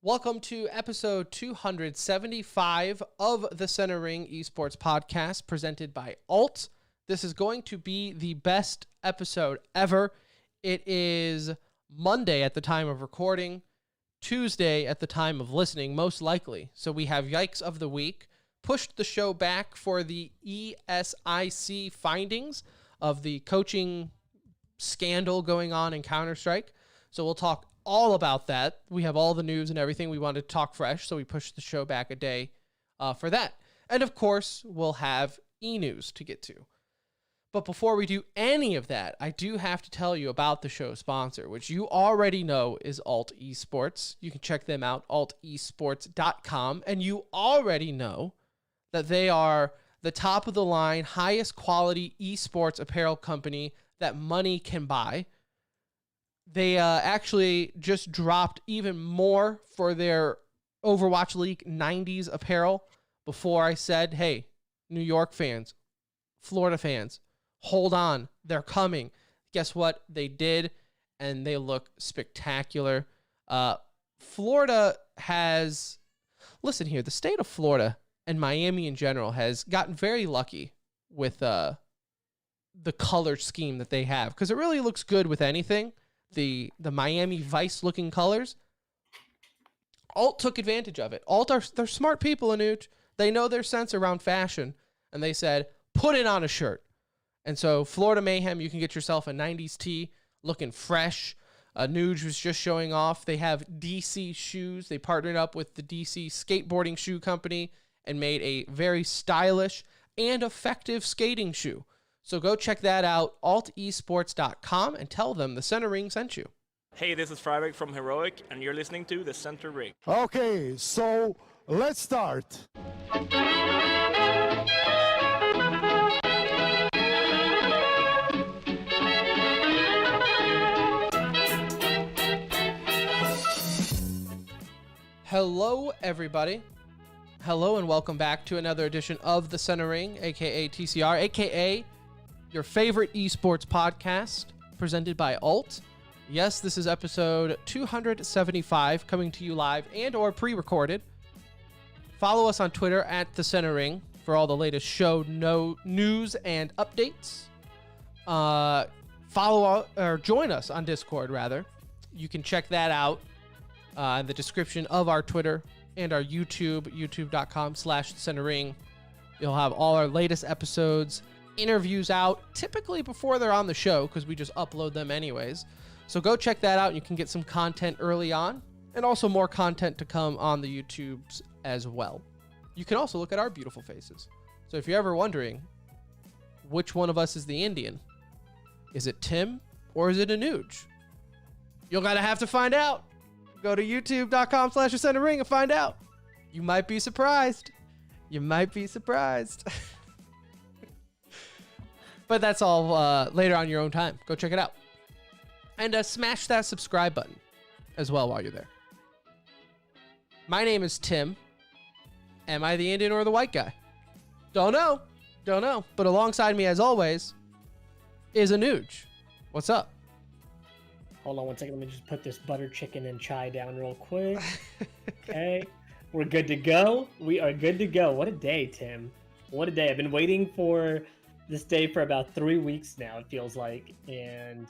Welcome to episode 275 of the Center Ring Esports Podcast presented by Alt. This is going to be the best episode ever. It is Monday at the time of recording, Tuesday at the time of listening, most likely. So we have Yikes of the Week, pushed the show back for the ESIC findings of the coaching scandal going on in Counter-Strike. So we'll talk all about that. We have all the news and everything. We wanted to talk fresh, so we pushed the show back a day for that. And of course, we'll have e-news to get to. But before we do any of that, I do have to tell you about the show sponsor, which you already know is Alt Esports. You can check them out, altesports.com, and you already know that they are the top of the line, highest quality esports apparel company that money can buy. They actually just dropped even more for their Overwatch League 90s apparel before I said, hey, New York fans, Florida fans, hold on, they're coming. Guess what? They did, and they look spectacular. Florida has, listen here, the state of Florida and Miami in general has gotten very lucky with the color scheme that they have, because it really looks good with anything. The Miami Vice looking colors. Alt took advantage of it. They're smart people, Anuj. They know their sense around fashion, and they said, put it on a shirt. And so Florida Mayhem, you can get yourself a 90s tee looking fresh. Anuj was just showing off. They have DC shoes. They partnered up with the DC skateboarding shoe company and made a very stylish and effective skating shoe. So go check that out, altesports.com, and tell them the Center Ring sent you. Hey, this is Freiberg from Heroic, and you're listening to the Center Ring. Okay, so let's start. Hello, everybody. Hello, and welcome back to another edition of the Center Ring, aka TCR, aka your favorite esports podcast, presented by Alt. Yes, this is episode 275, coming to you live and or pre-recorded. Follow us on Twitter at the Center Ring for all the latest show news and updates. Join us on Discord, rather. You can check that out in the description of our Twitter and our YouTube, youtube.com/centerring. You'll have all our latest episodes, interviews out, typically before they're on the show, because we just upload them anyways. So go check that out, and you can get some content early on, and also more content to come on the YouTubes as well. You can also look at our beautiful faces. So if you're ever wondering which one of us is the Indian, is it Tim or is it Anuj? You're gonna have to find out. Go to youtube.com/centerring and find out. You might be surprised. You might be surprised. But that's all later on your own time. Go check it out. And smash that subscribe button as well while you're there. My name is Tim. Am I the Indian or the white guy? Don't know. Don't know. But alongside me, as always, is Anuj. What's up? Hold on one second. Let me just put this butter chicken and chai down real quick. Okay. We're good to go. We are good to go. What a day, Tim. What a day. I've been waiting for this day for about 3 weeks now, it feels like. And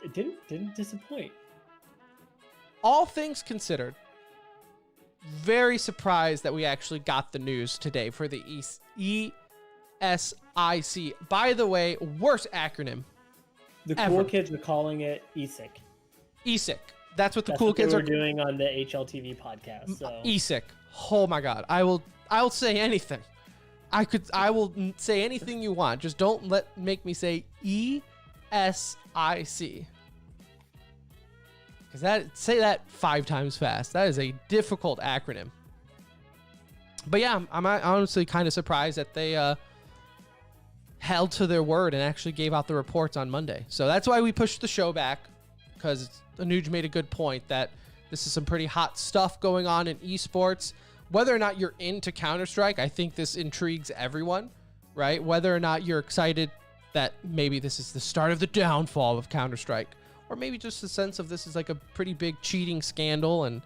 it didn't disappoint. All things considered, very surprised that we actually got the news today for the ESIC. By the way, worst acronym. The cool kids are calling it ESIC. ESIC. That's what the cool kids are doing on the HLTV podcast. So. ESIC. Oh my God. I'll say anything. I will say anything you want. Just don't make me say ESIC. Because say that 5 times fast. That is a difficult acronym. But yeah, I'm honestly kind of surprised that they held to their word and actually gave out the reports on Monday. So that's why we pushed the show back, because Anuj made a good point that this is some pretty hot stuff going on in esports. Whether or not you're into Counter-Strike, I think this intrigues everyone, right? Whether or not you're excited that maybe this is the start of the downfall of Counter-Strike, or maybe just a sense of this is like a pretty big cheating scandal and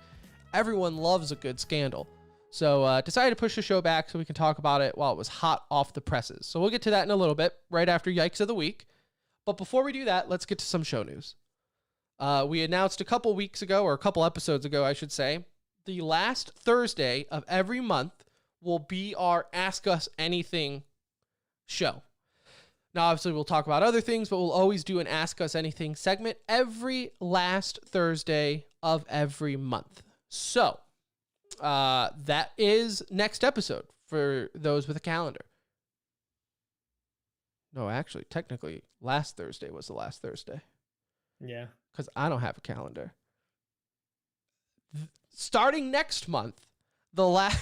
everyone loves a good scandal. So decided to push the show back so we can talk about it while it was hot off the presses. So we'll get to that in a little bit, right after Yikes of the Week. But before we do that, let's get to some show news. We announced a couple weeks ago, or a couple episodes ago, I should say, the last Thursday of every month will be our Ask Us Anything show. Now, obviously, we'll talk about other things, but we'll always do an Ask Us Anything segment every last Thursday of every month. So, that is next episode for those with a calendar. No, actually, technically, last Thursday was the last Thursday. Yeah. Because I don't have a calendar. Starting next month, the last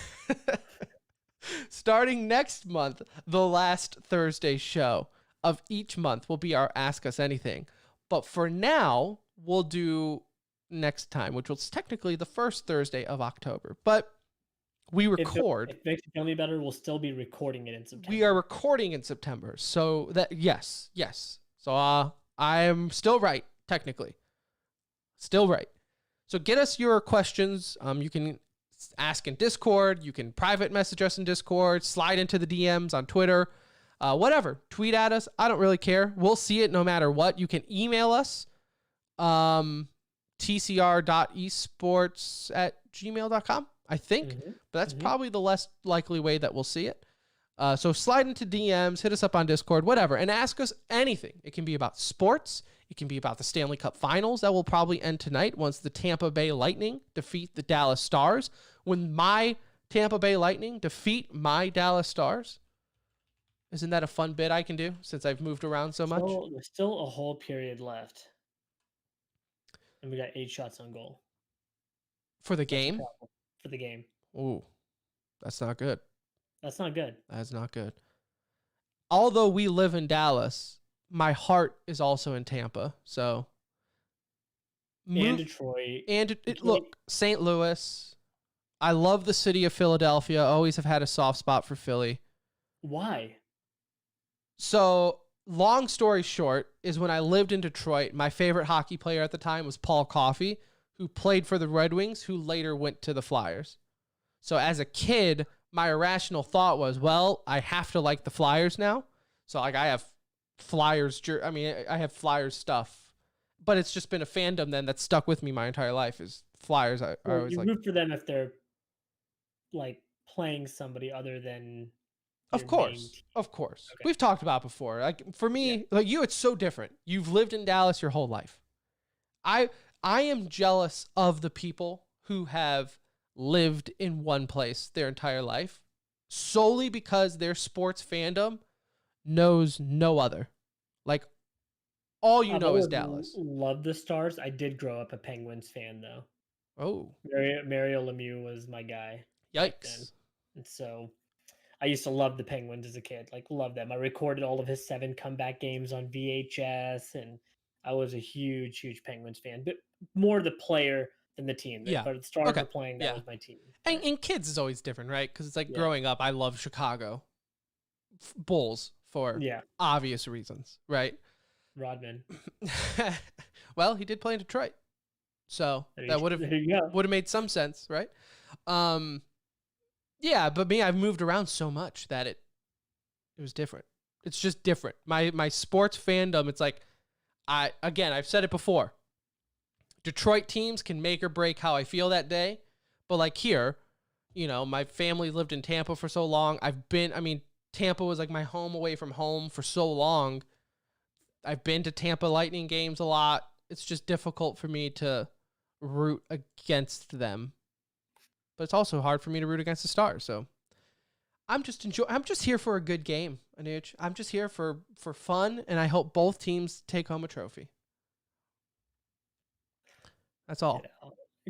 Thursday show of each month will be our Ask Us Anything. But for now, we'll do next time, which was technically the first Thursday of October. But we record. If it makes you feel any better, we'll still be recording it in September. We are recording in September. So that, yes. So I am still right, technically. Still right. So get us your questions. You can ask in Discord. You can private message us in Discord. Slide into the DMs on Twitter. Whatever. Tweet at us. I don't really care. We'll see it no matter what. You can email us. tcr.esports@gmail.com, I think. Mm-hmm. But that's probably the less likely way that we'll see it. So slide into DMs, hit us up on Discord, whatever, and ask us anything. It can be about sports. It can be about the Stanley Cup Finals that will probably end tonight once the Tampa Bay Lightning defeat the Dallas Stars. When my Tampa Bay Lightning defeat my Dallas Stars. Isn't that a fun bit I can do since I've moved around so much? There's still a whole period left. And we got 8 shots on goal. For the game? For the game. Ooh, that's not good. That's not good. That's not good. Although we live in Dallas, my heart is also in Tampa. So, And Detroit. And look, St. Louis. I love the city of Philadelphia. Always have had a soft spot for Philly. Why? So, long story short, is when I lived in Detroit, my favorite hockey player at the time was Paul Coffey, who played for the Red Wings, who later went to the Flyers. So, as a kid, my irrational thought was, well, I have to like the Flyers now. So, like, I have Flyers stuff. But it's just been a fandom then that's stuck with me my entire life is Flyers. I always you like. root for them if they're like playing somebody other than. Of course. Okay. We've talked about it before. Like for me, like you, it's so different. You've lived in Dallas your whole life. I am jealous of the people who have lived in one place their entire life solely because their sports fandom knows no other. Like all you know is Dallas. Love the Stars. I did grow up a Penguins fan though. Oh. Mario Lemieux was my guy. Yikes. And so I used to love the Penguins as a kid. Like love them. I recorded all of his 7 comeback games on VHS and I was a huge, huge Penguins fan. But more the player than the team. Yeah. But the Stars were playing, that was my team. And kids is always different, right? Because it's like growing up, I love Chicago Bulls for obvious reasons, right? Rodman. Well, he did play in Detroit, so that would have made some sense, right? Yeah, but me, I've moved around so much that it was different. It's just different. My sports fandom, it's like I've said it before. Detroit teams can make or break how I feel that day, but like here, my family lived in Tampa for so long. Tampa was like my home away from home for so long. I've been to Tampa Lightning games a lot. It's just difficult for me to root against them. But it's also hard for me to root against the Stars. So I'm just here for a good game, Anuj. I'm just here for fun, and I hope both teams take home a trophy. That's all.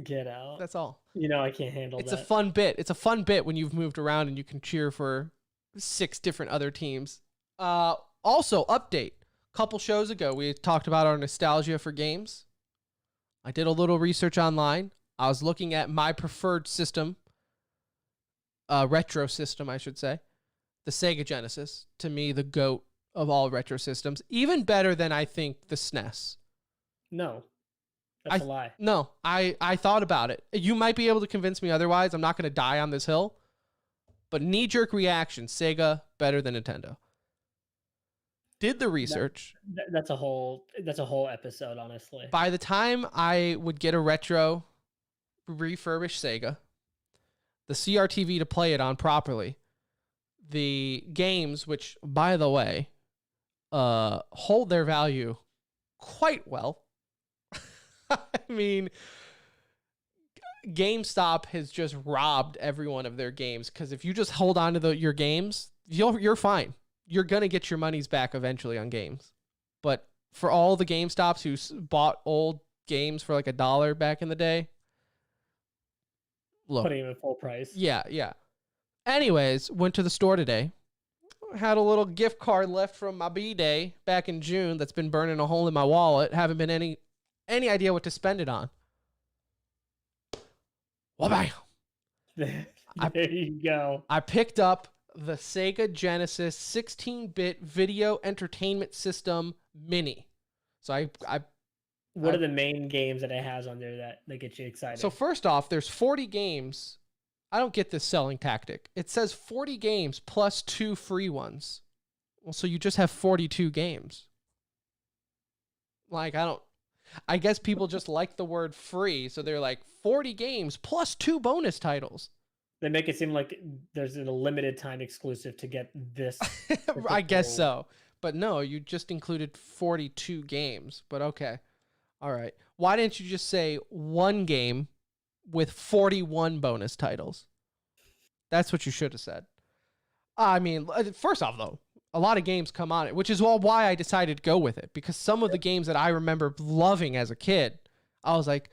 Get out. That's all. I can't handle It's that. a fun bit. It's a fun bit when you've moved around and you can cheer for 6 different other teams. Also, update. Couple shows ago, we talked about our nostalgia for games. I did a little research online. I was looking at my preferred system, retro system, I should say, the Sega Genesis. To me, the GOAT of all retro systems. Even better than I think the SNES. No, That's a lie. No, I thought about it. You might be able to convince me otherwise. I'm not going to die on this hill. But knee-jerk reaction, Sega better than Nintendo. Did the research. That's a whole episode, honestly. By the time I would get a retro refurbished Sega, the CRTV to play it on properly, the games, which, by the way, hold their value quite well. I mean, GameStop has just robbed every one of their games, because if you just hold on to your games, you're fine. You're going to get your monies back eventually on games. But for all the GameStops who bought old games for like $1 back in the day, look. Putting them at full price. Yeah. Anyways, went to the store today. Had a little gift card left from my B-Day back in June that's been burning a hole in my wallet. Haven't been any idea what to spend it on. Wabam! There you go. I picked up the Sega Genesis 16-bit video entertainment system mini. So What are the main games that it has on there that get you excited? So first off, there's 40 games. I don't get this selling tactic. It says 40 games plus 2 free ones. Well, so you just have 42 games. Like, I guess people just like the word free, so they're like 40 games plus 2 bonus titles. They make it seem like there's a limited time exclusive to get this. I guess so. But no, you just included 42 games. But okay. All right. Why didn't you just say 1 game with 41 bonus titles? That's what you should have said. I mean, first off, though, a lot of games come on it, which is why I decided to go with it. Because some of the games that I remember loving as a kid, I was like,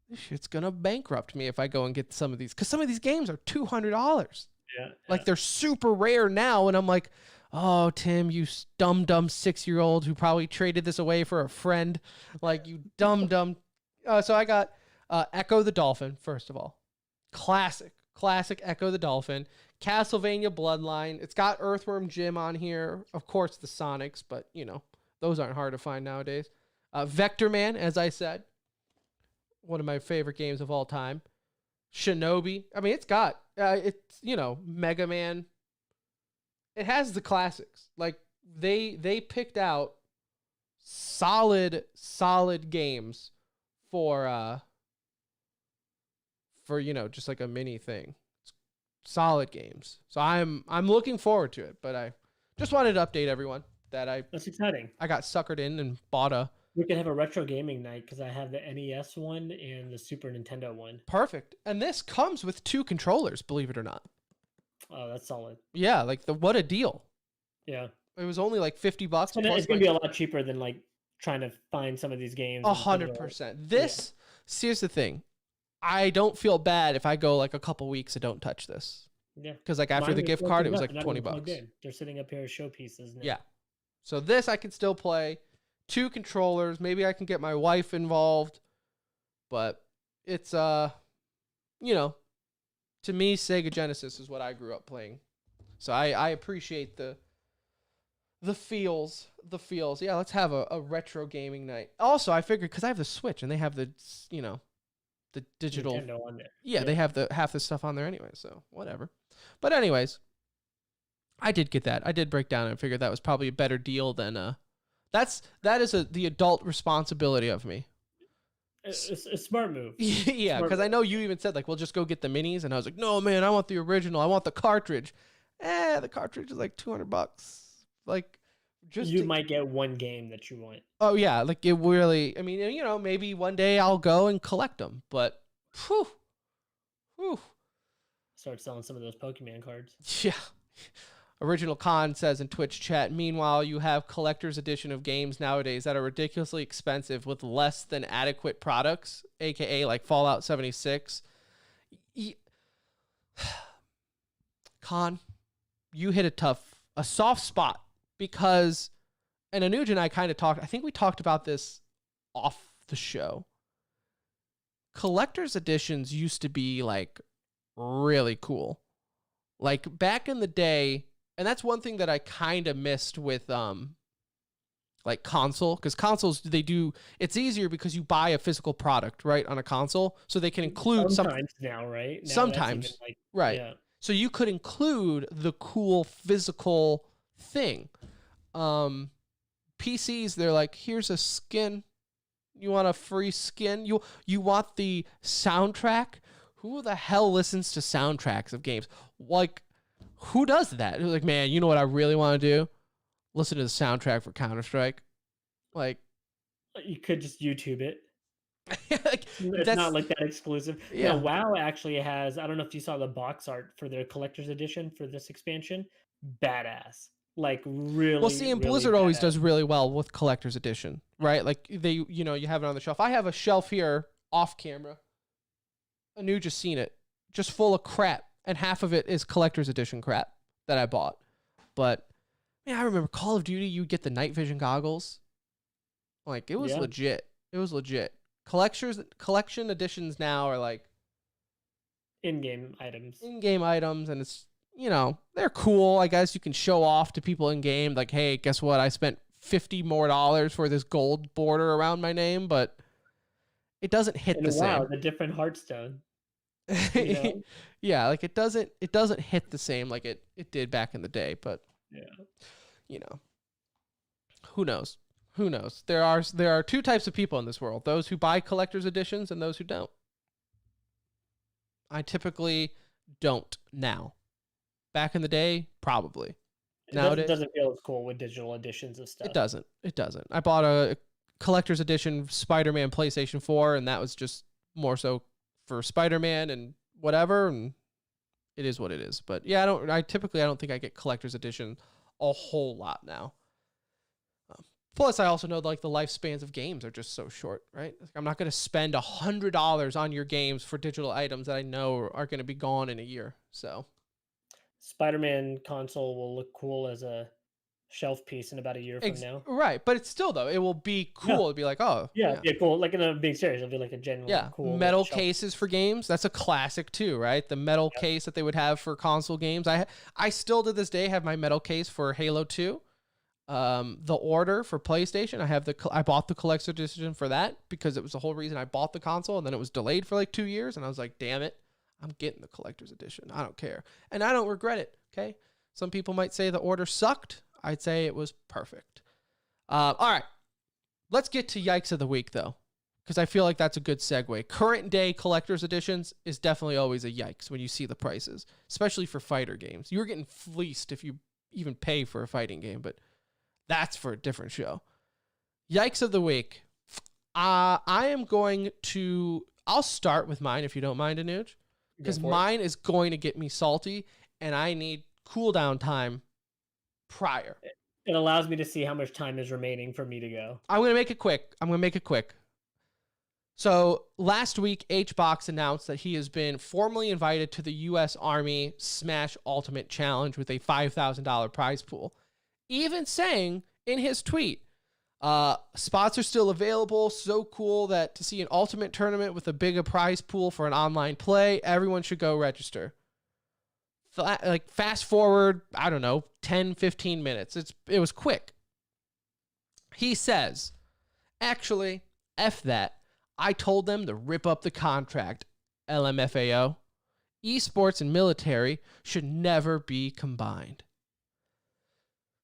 this shit's going to bankrupt me if I go and get some of these. Because some of these games are $200. Yeah. Like, they're super rare now. And I'm like, oh, Tim, you dumb 6-year-old who probably traded this away for a friend. Like, you dumb. So I got Echo the Dolphin, first of all. Classic Echo the Dolphin. Castlevania Bloodline. It's got Earthworm Jim on here. Of course, the Sonics, but, those aren't hard to find nowadays. Vector Man, as I said. One of my favorite games of all time. Shinobi. I mean, it's got, Mega Man. It has the classics. Like, they picked out solid games for just like a mini thing. Solid games. So I'm looking forward to it, but I just wanted to update everyone that That's exciting. I got suckered in and bought We could have a retro gaming night because I have the NES one and the Super Nintendo one. Perfect. And this comes with 2 controllers, believe it or not. Oh, that's solid. Yeah, like what a deal. Yeah. It was only like $50. It's going to be a lot cheaper than like trying to find some of these games. 100%. Here's the thing. I don't feel bad if I go like a couple weeks and don't touch this. Yeah. Because like after the gift card, it was like $20. They're sitting up here as showpieces now. Yeah. So this I can still play. 2 controllers. Maybe I can get my wife involved. But it's, to me, Sega Genesis is what I grew up playing. So I appreciate the feels. Yeah, let's have a retro gaming night. Also, I figured because I have the Switch and they have the digital. Nintendo on there. Yeah, they have half the stuff on there anyway, so whatever. But anyways, I did get that. I did break down and figured that was probably a better deal than that is the adult responsibility of me. It's a smart move. Yeah, because I know you even said like, "Well, just go get the minis," and I was like, "No, man, I want the original. I want the cartridge." The cartridge is like $200. Like, you might get 1 game that you want. Oh yeah, like it really. I mean, maybe one day I'll go and collect them, but whew. Start selling some of those Pokemon cards. Yeah. Original Con says in Twitch chat, meanwhile, you have collector's edition of games nowadays that are ridiculously expensive with less than adequate products, aka like Fallout 76. Con, you hit a soft spot because, and Anuj and I kind of talked, I think we talked about this off the show. Collector's editions used to be like really cool. Like back in the day, and that's one thing that I kind of missed with like console, because consoles, it's easier because you buy a physical product, right, on a console, so they can include sometimes now, right? Now sometimes, that's even like, right. Yeah. So you could include the cool physical thing. PCs, they're like, here's a skin. You want a free skin? You want the soundtrack? Who the hell listens to soundtracks of games? Like, who does that? Like, man, you know what I really want to do? Listen to the soundtrack for Counter-Strike. Like, You could just YouTube it. like, It's not like that exclusive. Yeah. No, WoW actually has, I don't know if you saw the box art for their collector's edition for this expansion. Badass. Like really. Well, see, and really Blizzard always badass. does really well with collector's edition, right? Like you have it on the shelf. I have a shelf here off camera. Anu just seen it, just full of crap, and half of it is collector's edition crap that I bought. But man, I remember Call of Duty. You get the night vision goggles. Like it was legit. It was legit. Collection editions now are like in-game items. In-game items, and it's, they're cool. I guess you can show off to people in game, like, hey, guess what? I spent $50 more for this gold border around my name, but it doesn't hit the same. Wow, the different Hearthstone. Yeah, like it doesn't hit the same like it did back in the day, but who knows? Who knows? There are two types of people in this world: those who buy collector's editions and those who don't. I typically don't now. Back in the day, probably. Nowadays, it doesn't feel as cool with digital editions of stuff. It doesn't. I bought a collector's edition Spider-Man PlayStation 4, and that was just more so for Spider-Man and whatever, and it is what it is. But yeah, I don't think I get collector's edition a whole lot now. Plus, I also know like the lifespans of games are just so short, right? Like, I'm not going to spend $100 on your games for digital items that I know are going to be gone in a year. So, Spider-Man console will look cool as a shelf piece in about a year from now. Right, but it's still though it will be cool. It'll be like, oh, yeah, cool. Like in a big series, it'll be like a genuine cool metal cases for games. That's a classic too, right? The metal case that they would have for console games. I still to this day have my metal case for Halo 2. The order for PlayStation, I bought the collector's edition for that because it was the whole reason I bought the console, and then it was delayed for like 2 years, and I was like, damn it, I'm getting the collector's edition. I don't care, and I don't regret it. Okay, some people might say the order sucked. I'd say it was perfect. All right, let's get to Yikes of the Week though, because I feel like that's a good segue. Current day collector's editions is definitely always a yikes when you see the prices, especially for fighter games. You're getting fleeced if you even pay for a fighting game, but that's for a different show. Yikes of the Week. I'll start with mine if you don't mind, Anuj, because mine is going to get me salty, and I need cooldown time prior. It allows me to see how much time is remaining for me to go. I'm going to make it quick. So last week, HBox announced that he has been formally invited to the U.S. Army Smash Ultimate Challenge with a $5,000 prize pool. Even saying in his tweet, spots are still available. So cool that to see an ultimate tournament with a bigger prize pool for an online play, everyone should go register. Like fast forward, I don't know, 10, 15 minutes. It was quick. He says, actually, F that. I told them to rip up the contract, LMFAO. Esports and military should never be combined.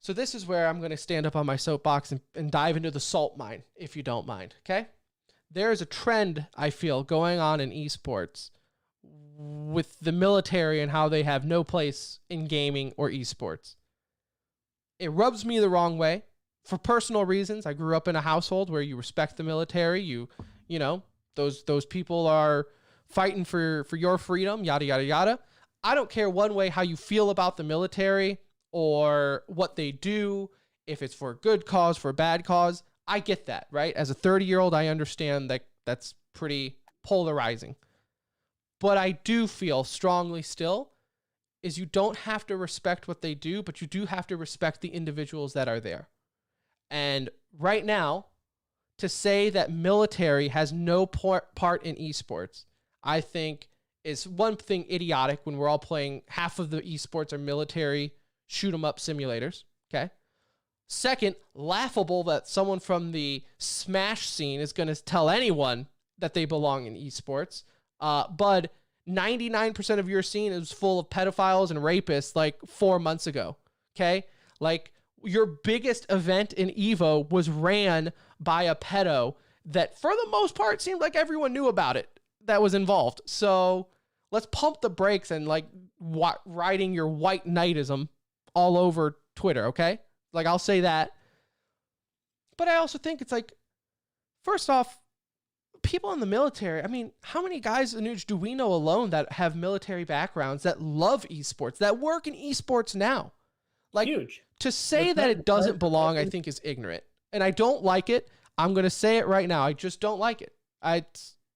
So this is where I'm going to stand up on my soapbox and dive into the salt mine, if you don't mind, okay? There is a trend, I feel, going on in esports with the military and how they have no place in gaming or esports. It rubs me the wrong way. For personal reasons, I grew up in a household where you respect the military. You know, those people are fighting for your freedom, yada, yada, yada. I don't care one way how you feel about the military or what they do, if it's for a good cause, for a bad cause. I get that, right? As a 30-year-old, I understand that that's pretty polarizing. But I do feel strongly still is you don't have to respect what they do, but you do have to respect the individuals that are there. And right now, to say that military has no part in esports, I think is one thing idiotic when we're all playing. Half of the esports are military shoot 'em up simulators. Okay. Second, laughable that someone from the Smash scene is going to tell anyone that they belong in esports. But 99% of your scene is full of pedophiles and rapists like 4 months ago. Okay? Like, your biggest event in Evo was ran by a pedo that, for the most part, seemed like everyone knew about it that was involved. So let's pump the brakes and like riding your white knightism all over Twitter, okay? Like, I'll say that. But I also think it's like, first off, people in the military, I mean, how many guys, Anuj, do we know alone that have military backgrounds that love esports, that work in esports now? Like, huge. To say that it doesn't belong, I think, is ignorant. And I don't like it. I'm going to say it right now. I just don't like it. To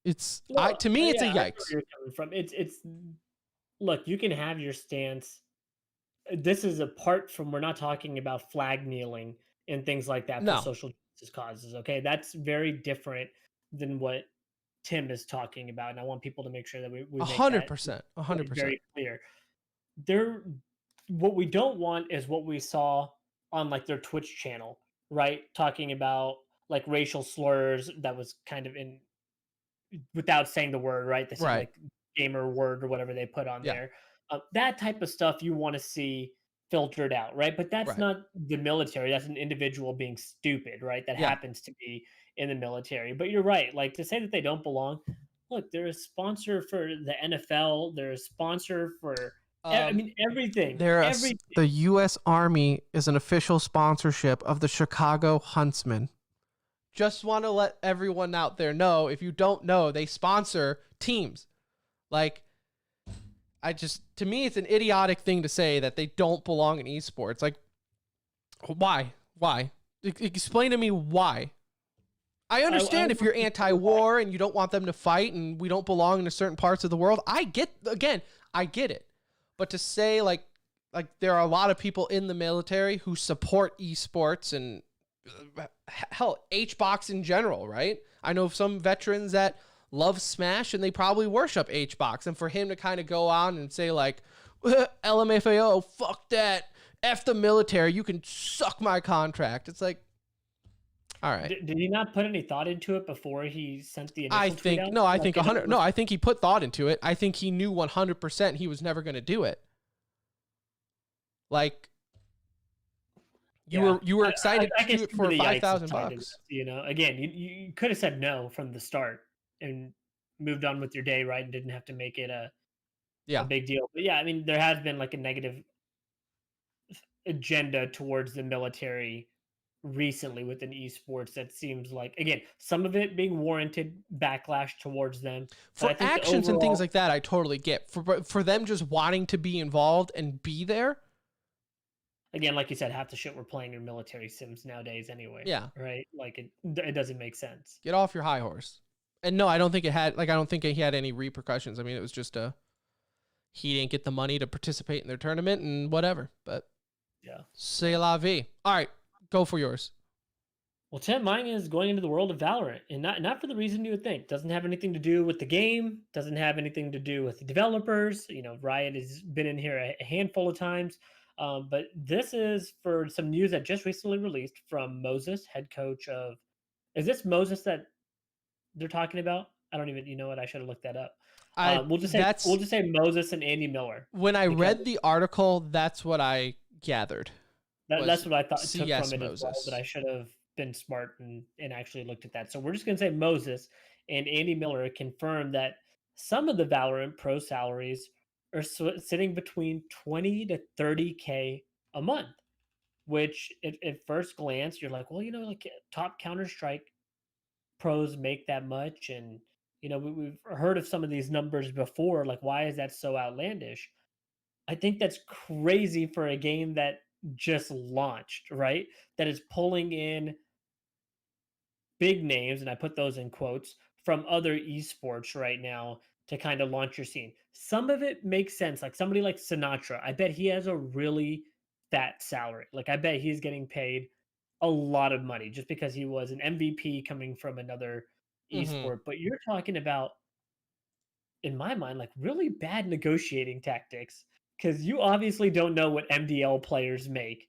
me, it's a yikes. I know where you're coming from. It's look, you can have your stance. This is apart from, we're not talking about flag kneeling and things like that No. for social justice causes. Okay, that's very different than what Tim is talking about, and I want people to make sure that we make 100%, that 100%. very clear. What we don't want is what we saw on like their Twitch channel, right? Talking about like racial slurs that was kind of in, without saying the word, right? They said Right. like gamer word or whatever they put on Yeah. there. That type of stuff you want to see filtered out, right? But that's Right. not the military. That's an individual being stupid, right? That Yeah. happens to be in the military. But you're right. Like, to say that they don't belong, look, they're a sponsor for the NFL. They're a sponsor for, I mean, everything. Everything. The U.S. Army is an official sponsorship of the Chicago Huntsmen. Just want to let everyone out there know, if you don't know, they sponsor teams. Like, to me, it's an idiotic thing to say that they don't belong in esports. Like, why? Explain to me why. I understand if you're anti-war and you don't want them to fight and we don't belong in certain parts of the world. I get it. But to say like there are a lot of people in the military who support esports and hell, HBox in general, right? I know some veterans that love Smash and they probably worship HBox. And for him to kind of go on and say like, LMFAO, fuck that, F the military, you can suck my contract. It's like, all right. Did he not put any thought into it before he sent the initial I tweet think out? no. I think 100. No, I think he put thought into it. I think he knew 100% he was never going to do it. Like, you were excited to do it for $5,000. You know, again, you could have said no from the start and moved on with your day, right? And didn't have to make it a big deal. But yeah, I mean, there has been like a negative agenda towards the military recently within esports that seems like, again, some of it being warranted backlash towards them for actions and things like that. I totally get for them just wanting to be involved and be there. Again, like you said, half the shit we're playing in military sims nowadays anyway. Yeah. Right? Like, it doesn't make sense. Get off your high horse. And no, I don't think he had any repercussions. I mean, it was just he didn't get the money to participate in their tournament and whatever. But yeah. C'est la vie. All right, go for yours. Well, Tim, mine is going into the world of Valorant, and not for the reason you would think. Doesn't have anything to do with the game. Doesn't have anything to do with the developers. You know, Riot has been in here a handful of times. But this is for some news that just recently released from Moses, head coach of. Is this Moses that they're talking about? I don't even. You know what? I should have looked that up. We'll just say Moses and Andy Miller. When I read the article, that's what I gathered. That's what I thought took CS from it Moses. as well, but I should have been smart and actually looked at that. So we're just going to say Moses and Andy Miller confirmed that some of the Valorant pro salaries are sitting between 20 to 30K a month, which at first glance, you're like, well, you know, like top Counter-Strike pros make that much. And, you know, we've heard of some of these numbers before. Like, why is that so outlandish? I think that's crazy for a game that just launched, right? That is pulling in big names, and I put those in quotes, from other esports right now to kind of launch your scene. Some of it makes sense. Like somebody like Sinatra, I bet he has a really fat salary. Like I bet he's getting paid a lot of money just because he was an MVP coming from another esport. But you're talking about, in my mind, like really bad negotiating tactics, because you obviously don't know what MDL players make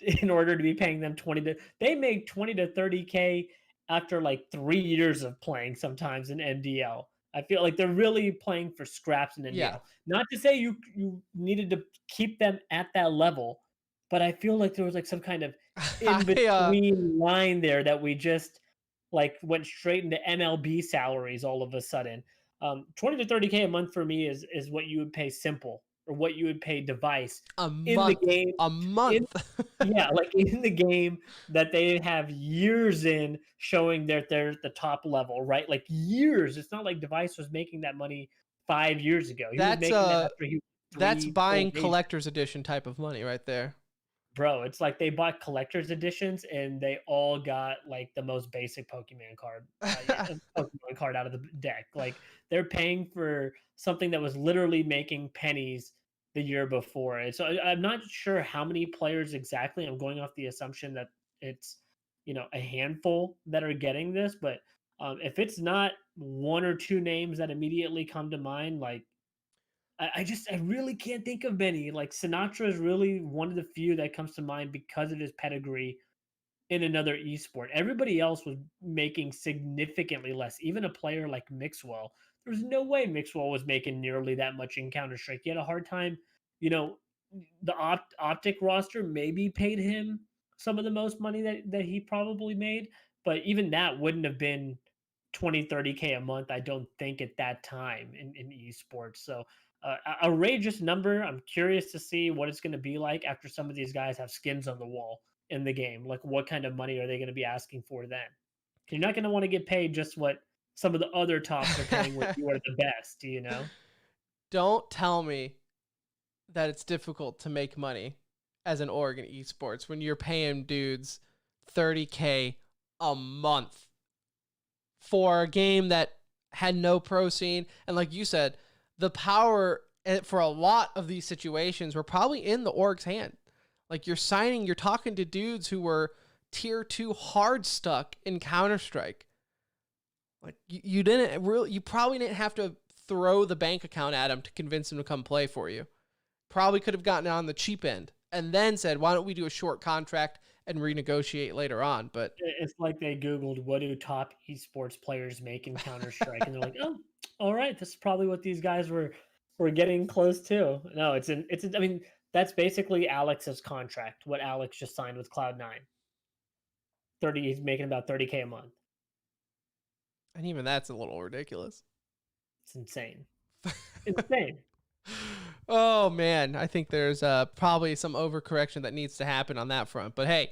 in order to be paying them 20 to they make 20 to 30K after like 3 years of playing sometimes in NDL. I feel like they're really playing for scraps in Yeah. NDL. Not to say you needed to keep them at that level, but I feel like there was like some kind of in I, between line there that we just like went straight into MLB salaries all of a sudden. 20 to 30K a month for me is what you would pay Simple or what you would pay Device a in the month. game. A In month. yeah, like in the game that they have years in showing that they're at the top level, right? Like years. It's not like Device was making that money 5 years ago. He was That's making that after he was that's three full buying majors. collector's edition type of money right there. Bro, it's like they bought collector's editions and they all got like the most basic Pokemon card out of the deck. Like they're paying for something that was literally making pennies the year before. And so I'm not sure how many players exactly. I'm going off the assumption that it's a handful that are getting this, but if it's not one or two names that immediately come to mind, like I really can't think of many. Like Sinatra is really one of the few that comes to mind because of his pedigree in another esport. Everybody else was making significantly less. Even a player like Mixwell, there's no way Mixwell was making nearly that much in Counter Strike. He had a hard time, you know, the Optic roster maybe paid him some of the most money that he probably made, but even that wouldn't have been 20, 30K a month, I don't think, at that time in esports. So outrageous number. I'm curious to see what it's going to be like after some of these guys have skins on the wall in the game. Like, what kind of money are they going to be asking for then? You're not going to want to get paid just what some of the other tops are paying when you are the best. Don't tell me that it's difficult to make money as an org in esports when you're paying dudes 30K a month for a game that had no pro scene. And like you said, the power for a lot of these situations were probably in the org's hand. Like you're talking to dudes who were tier 2 hard stuck in Counter-Strike. Like you probably didn't have to throw the bank account at them to convince them to come play for you. Probably could have gotten it on the cheap end and then said, why don't we do a short contract and renegotiate later on? But it's like they Googled, what do top esports players make in Counter-Strike? And they're like, oh, all right, this is probably what these guys were getting close to. No, I mean, that's basically Alex's contract, what Alex just signed with Cloud9. He's making about 30K a month. and even that's a little ridiculous. It's insane. Insane. Oh man, I think there's probably some overcorrection that needs to happen on that front. But hey,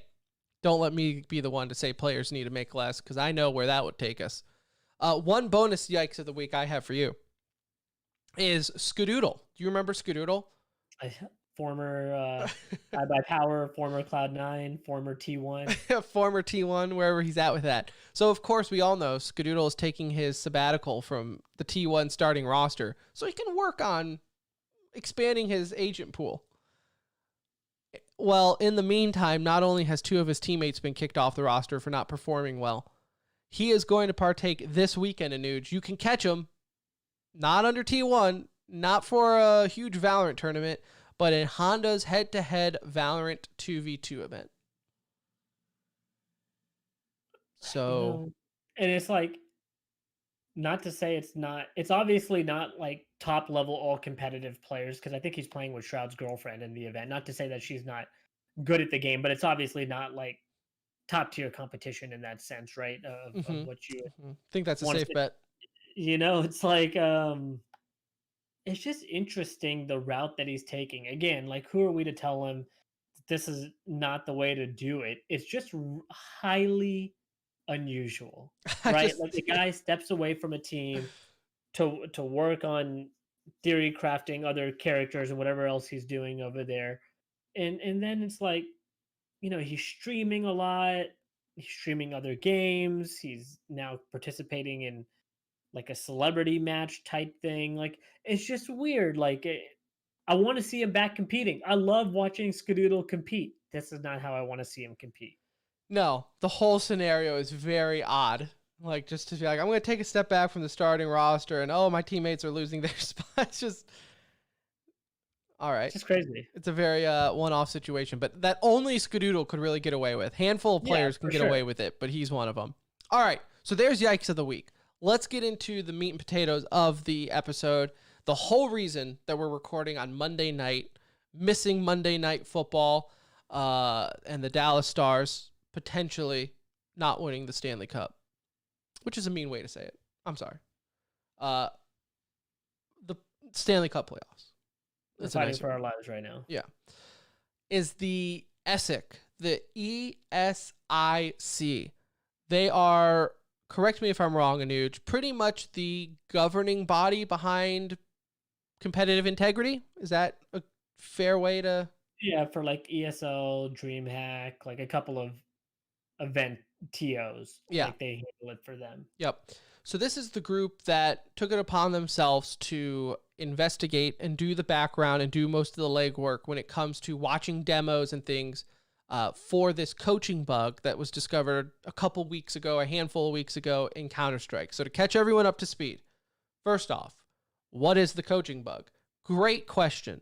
don't let me be the one to say players need to make less, because I know where that would take us. One bonus yikes of the week I have for you is Skadoodle. Do you remember Skadoodle? Former by Power, former Cloud9, former T1. Former T1, wherever he's at with that. So, of course, we all know Skadoodle is taking his sabbatical from the T1 starting roster so he can work on expanding his agent pool. Well, in the meantime, not only has 2 of his teammates been kicked off the roster for not performing well, he is going to partake this weekend in Nuge. You can catch him, not under T1, not for a huge Valorant tournament, but in Honda's head-to-head Valorant 2v2 event. So, and it's like, not to say it's obviously not like top level all competitive players, because I think he's playing with Shroud's girlfriend in the event. Not to say that she's not good at the game, but it's obviously not like top tier competition in that sense, right? Of what you think that's a safe bet. It's like it's just interesting the route that he's taking. Again, like, who are we to tell him this is not the way to do it? It's just highly unusual, right? Like the guy steps away from a team to work on theory crafting other characters and whatever else he's doing over there, and then it's like, he's streaming a lot. He's streaming other games. He's now participating in like a celebrity match type thing. Like, it's just weird. Like, I want to see him back competing. I love watching Skadoodle compete. This is not how I want to see him compete. No, the whole scenario is very odd. Like, just to be like, I'm going to take a step back from the starting roster and, oh, my teammates are losing their spots. Just All right. It's just crazy. It's a very one-off situation, but that only Skadoodle could really get away with. Handful of players can get away with it, but he's one of them. All right, so there's Yikes of the Week. Let's get into the meat and potatoes of the episode. The whole reason that we're recording on Monday night, missing Monday Night Football, and the Dallas Stars potentially not winning the Stanley Cup, which is a mean way to say it. I'm sorry. The Stanley Cup playoffs. We're fighting for our lives right now. Yeah. Is the ESIC, the ESIC. They are, correct me if I'm wrong, Anuj, pretty much the governing body behind competitive integrity. Is that a fair way to? Yeah, for like ESL, DreamHack, like a couple of event TOs. Yeah. Like they handle it for them. Yep. So this is the group that took it upon themselves to investigate and do the background and do most of the legwork when it comes to watching demos and things for this coaching bug that was discovered a handful of weeks ago in Counter-Strike. So to catch everyone up to speed, first off, what is the coaching bug? Great question.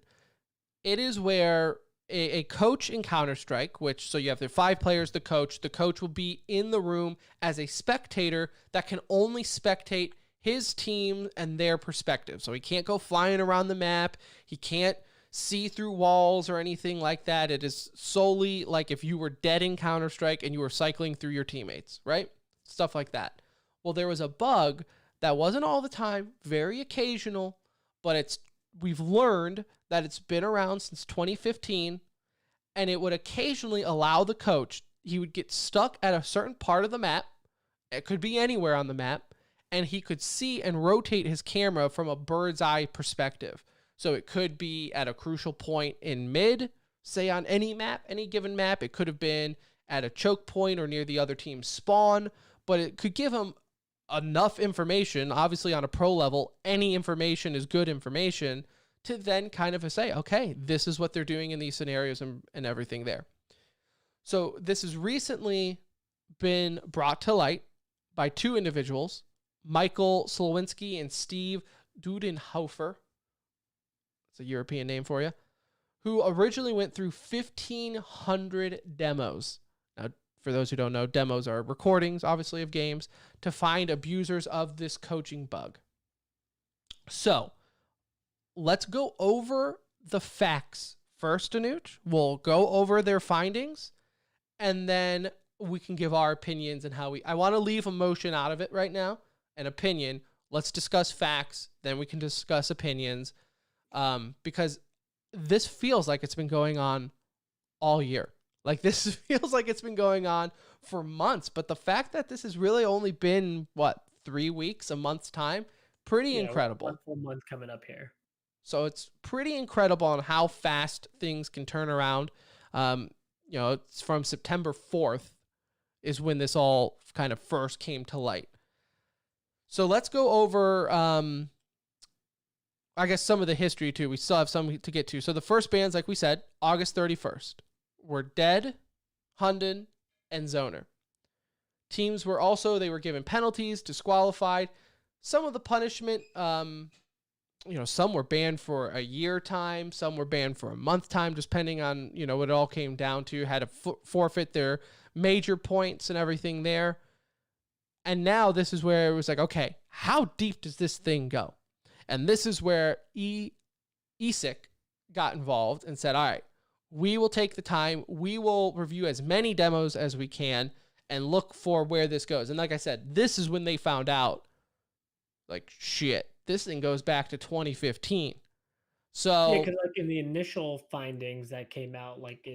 It is where a coach in Counter-Strike, so you have the 5 players, the coach will be in the room as a spectator that can only spectate his team and their perspective. So he can't go flying around the map. He can't see through walls or anything like that. It is solely like if you were dead in Counter-Strike and you were cycling through your teammates, right? Stuff like that. Well, there was a bug that wasn't all the time, very occasional, but we've learned that it's been around since 2015, and it would occasionally allow the coach, he would get stuck at a certain part of the map, it could be anywhere on the map, and he could see and rotate his camera from a bird's eye perspective. So it could be at a crucial point in mid, say on any given map. It could have been at a choke point or near the other team's spawn, but it could give him enough information. Obviously on a pro level, any information is good information to then kind of say, okay, this is what they're doing in these scenarios and everything there. So this has recently been brought to light by 2 individuals, Michael Slowinski and Steve Dudenhofer. It's a European name for you, who originally went through 1,500 demos. Now, for those who don't know, demos are recordings, obviously, of games to find abusers of this coaching bug. So let's go over the facts first, Anuj. We'll go over their findings, and then we can give our opinions and I want to leave emotion out of it right now, an opinion. Let's discuss facts, then we can discuss opinions, because this feels like it's been going on all year. Like this feels like it's been going on for months, but the fact that this has really only been, 3 weeks, a month's time, pretty incredible. 1 full month coming up here. So it's pretty incredible on how fast things can turn around. It's from September 4th is when this all kind of first came to light. So let's go over, I guess, some of the history too. We still have some to get to. So the first bans, like we said, August 31st, were Dead, Hunden, and Zoner. Teams were they were given penalties, disqualified. Some of the punishment, some were banned for a year time, some were banned for a month time, depending on, what it all came down to, had to forfeit their major points and everything there. And now this is where it was like, okay, how deep does this thing go? And this is where ESIC got involved and said, all right, we will take the time, we will review as many demos as we can and look for where this goes. And like I said, this is when they found out, like, shit, this thing goes back to 2015. So yeah, because like in the initial findings that came out, like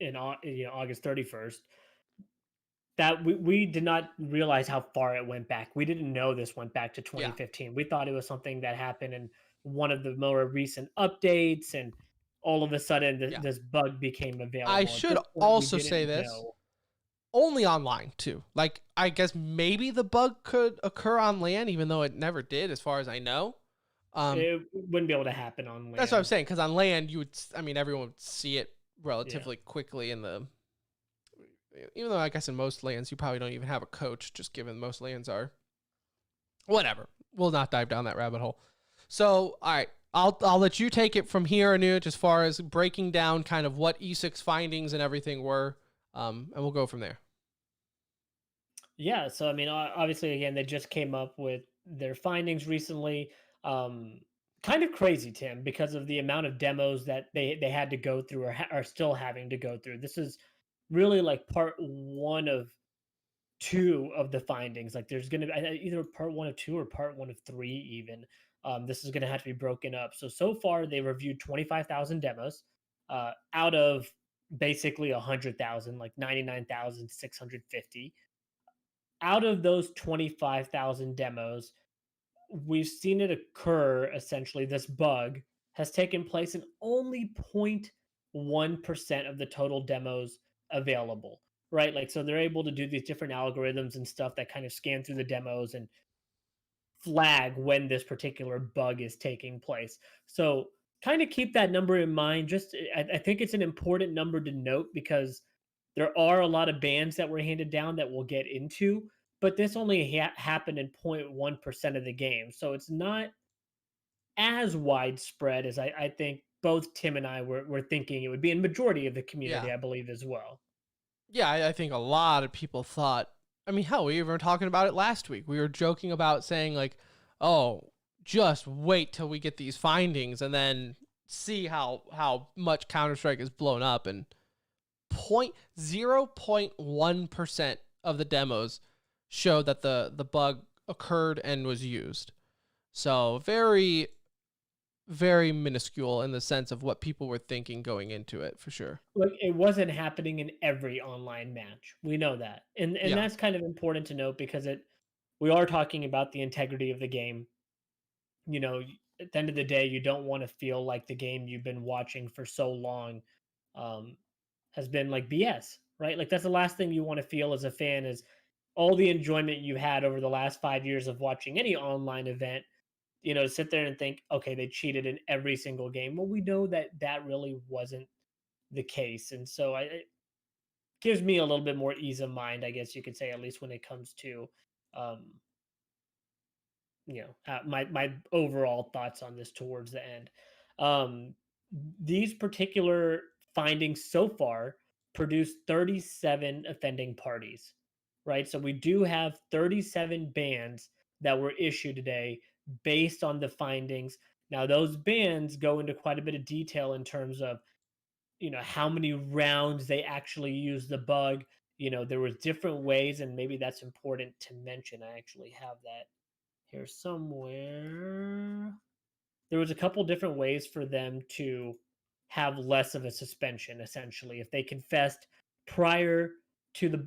in August 31st, that we did not realize how far it went back. We didn't know this went back to 2015. Yeah. We thought it was something that happened in one of the more recent updates, and all of a sudden this bug became available. I should also say this. Only online too. Like, I guess maybe the bug could occur on land, even though it never did, as far as I know. It wouldn't be able to happen on land. That's what I'm saying. Because on land, everyone would see it relatively quickly in the. Even though I guess in most lands you probably don't even have a coach, just given most lands are. Whatever. We'll not dive down that rabbit hole. So, all right. I'll let you take it from here, Anuj, as far as breaking down kind of what ESIC's findings and everything were, and we'll go from there. Yeah, so I mean, obviously, again, they just came up with their findings recently. Um, Kind of crazy, Tim, because of the amount of demos that they had to go through or are still having to go through. This is really like part one of two of the findings. Like, there's going to be either part one of two or part one of three, even. This is going to have to be broken up. So far, they reviewed 25,000 demos out of basically 100,000, like 99,650. Out of those 25,000 demos, we've seen it occur essentially. This bug has taken place in only 0.1% of the total demos available, right? Like, so they're able to do these different algorithms and stuff that kind of scan through the demos and flag when this particular bug is taking place. So, kind of keep that number in mind. Just, I think it's an important number to note because there are a lot of bans that were handed down that we'll get into, but this only happened in 0.1% of the game. So it's not as widespread as I think both Tim and I were thinking it would be in majority of the community, Yeah. I believe, as well. Yeah, I think a lot of people thought, I mean, hell, we were talking about it last week. We were joking about saying, like, oh, just wait till we get these findings and then see how much Counter-Strike is blown up. And 0.1% of the demos show that the bug occurred and was used. So very, very minuscule in the sense of what people were thinking going into it, for sure. Like, it wasn't happening in every online match. We know that. And Yeah. that's kind of important to note because we are talking about the integrity of the game. You know, at the end of the day, you don't want to feel like the game you've been watching for so long has been like BS, right? Like, that's the last thing you want to feel as a fan is all the enjoyment you had over the last 5 years of watching any online event, sit there and think, okay, they cheated in every single game. Well, we know that that really wasn't the case. And so it gives me a little bit more ease of mind, I guess you could say, at least when it comes to, my overall thoughts on this towards the end. Um, these particular findings so far produced 37 offending parties, right? So we do have 37 bans that were issued today based on the findings. Now, those bans go into quite a bit of detail in terms of, how many rounds they actually use the bug. There was different ways, and maybe that's important to mention. I actually have that here somewhere. There was a couple different ways for them to have less of a suspension, essentially. If they confessed prior to the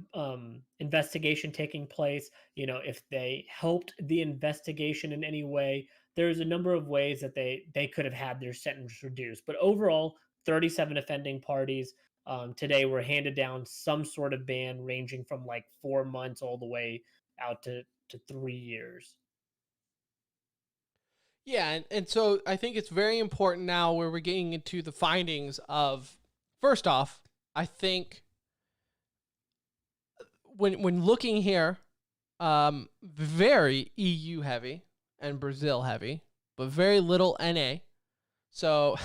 investigation taking place, if they helped the investigation in any way, there's a number of ways that they could have had their sentence reduced. But overall, 37 offending parties today were handed down some sort of ban ranging from like 4 months all the way out to 3 years. Yeah, and so I think it's very important now where we're getting into the findings of, first off, I think when looking here, very EU heavy and Brazil heavy, but very little NA. So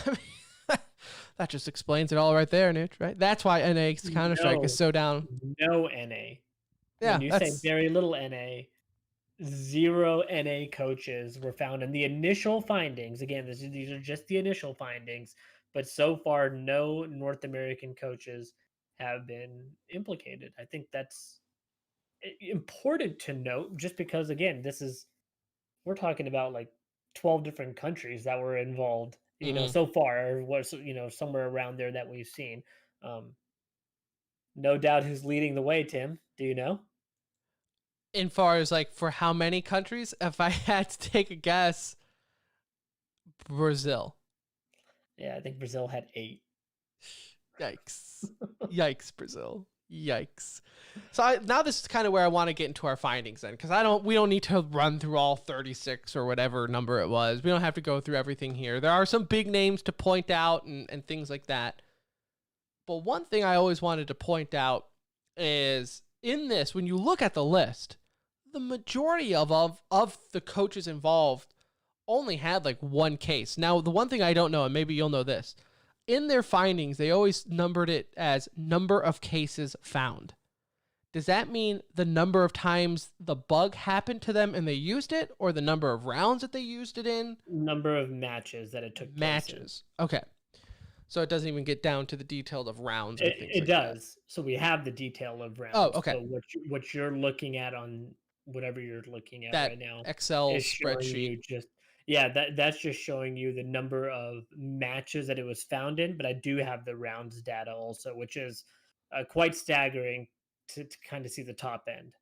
that just explains it all right there, Nick, right? That's why NA's Counter-Strike is so down. No NA. Yeah, when you say very little NA, 0 NA coaches were found in the initial findings. Again, these are just the initial findings, but so far, no North American coaches have been implicated. I think that's important to note, just because, again, we're talking about like 12 different countries that were involved, so far, or was, somewhere around there that we've seen. No doubt who's leading the way, Tim. Do you know? In far as like for how many countries, if I had to take a guess, Brazil. Yeah, I think Brazil had 8. Yikes. Yikes, Brazil. Yikes. So now this is kind of where I want to get into our findings then, because we don't need to run through all 36 or whatever number it was. We don't have to go through everything here. There are some big names to point out and things like that. But one thing I always wanted to point out is in this, when you look at the list, the majority of the coaches involved only had like one case. Now, the one thing I don't know, and maybe you'll know this, in their findings, they always numbered it as number of cases found. Does that mean the number of times the bug happened to them and they used it, or the number of rounds that they used it in? Number of matches that it took place Matches. Okay. So it doesn't even get down to the detail of rounds. And things It like does. So we have the detail of rounds. Oh, okay. So what you're looking at on whatever you're looking at That right now Excel is showing spreadsheet. you that's just showing you the number of matches that it was found in. But I do have the rounds data also, which is quite staggering to kind of see the top end.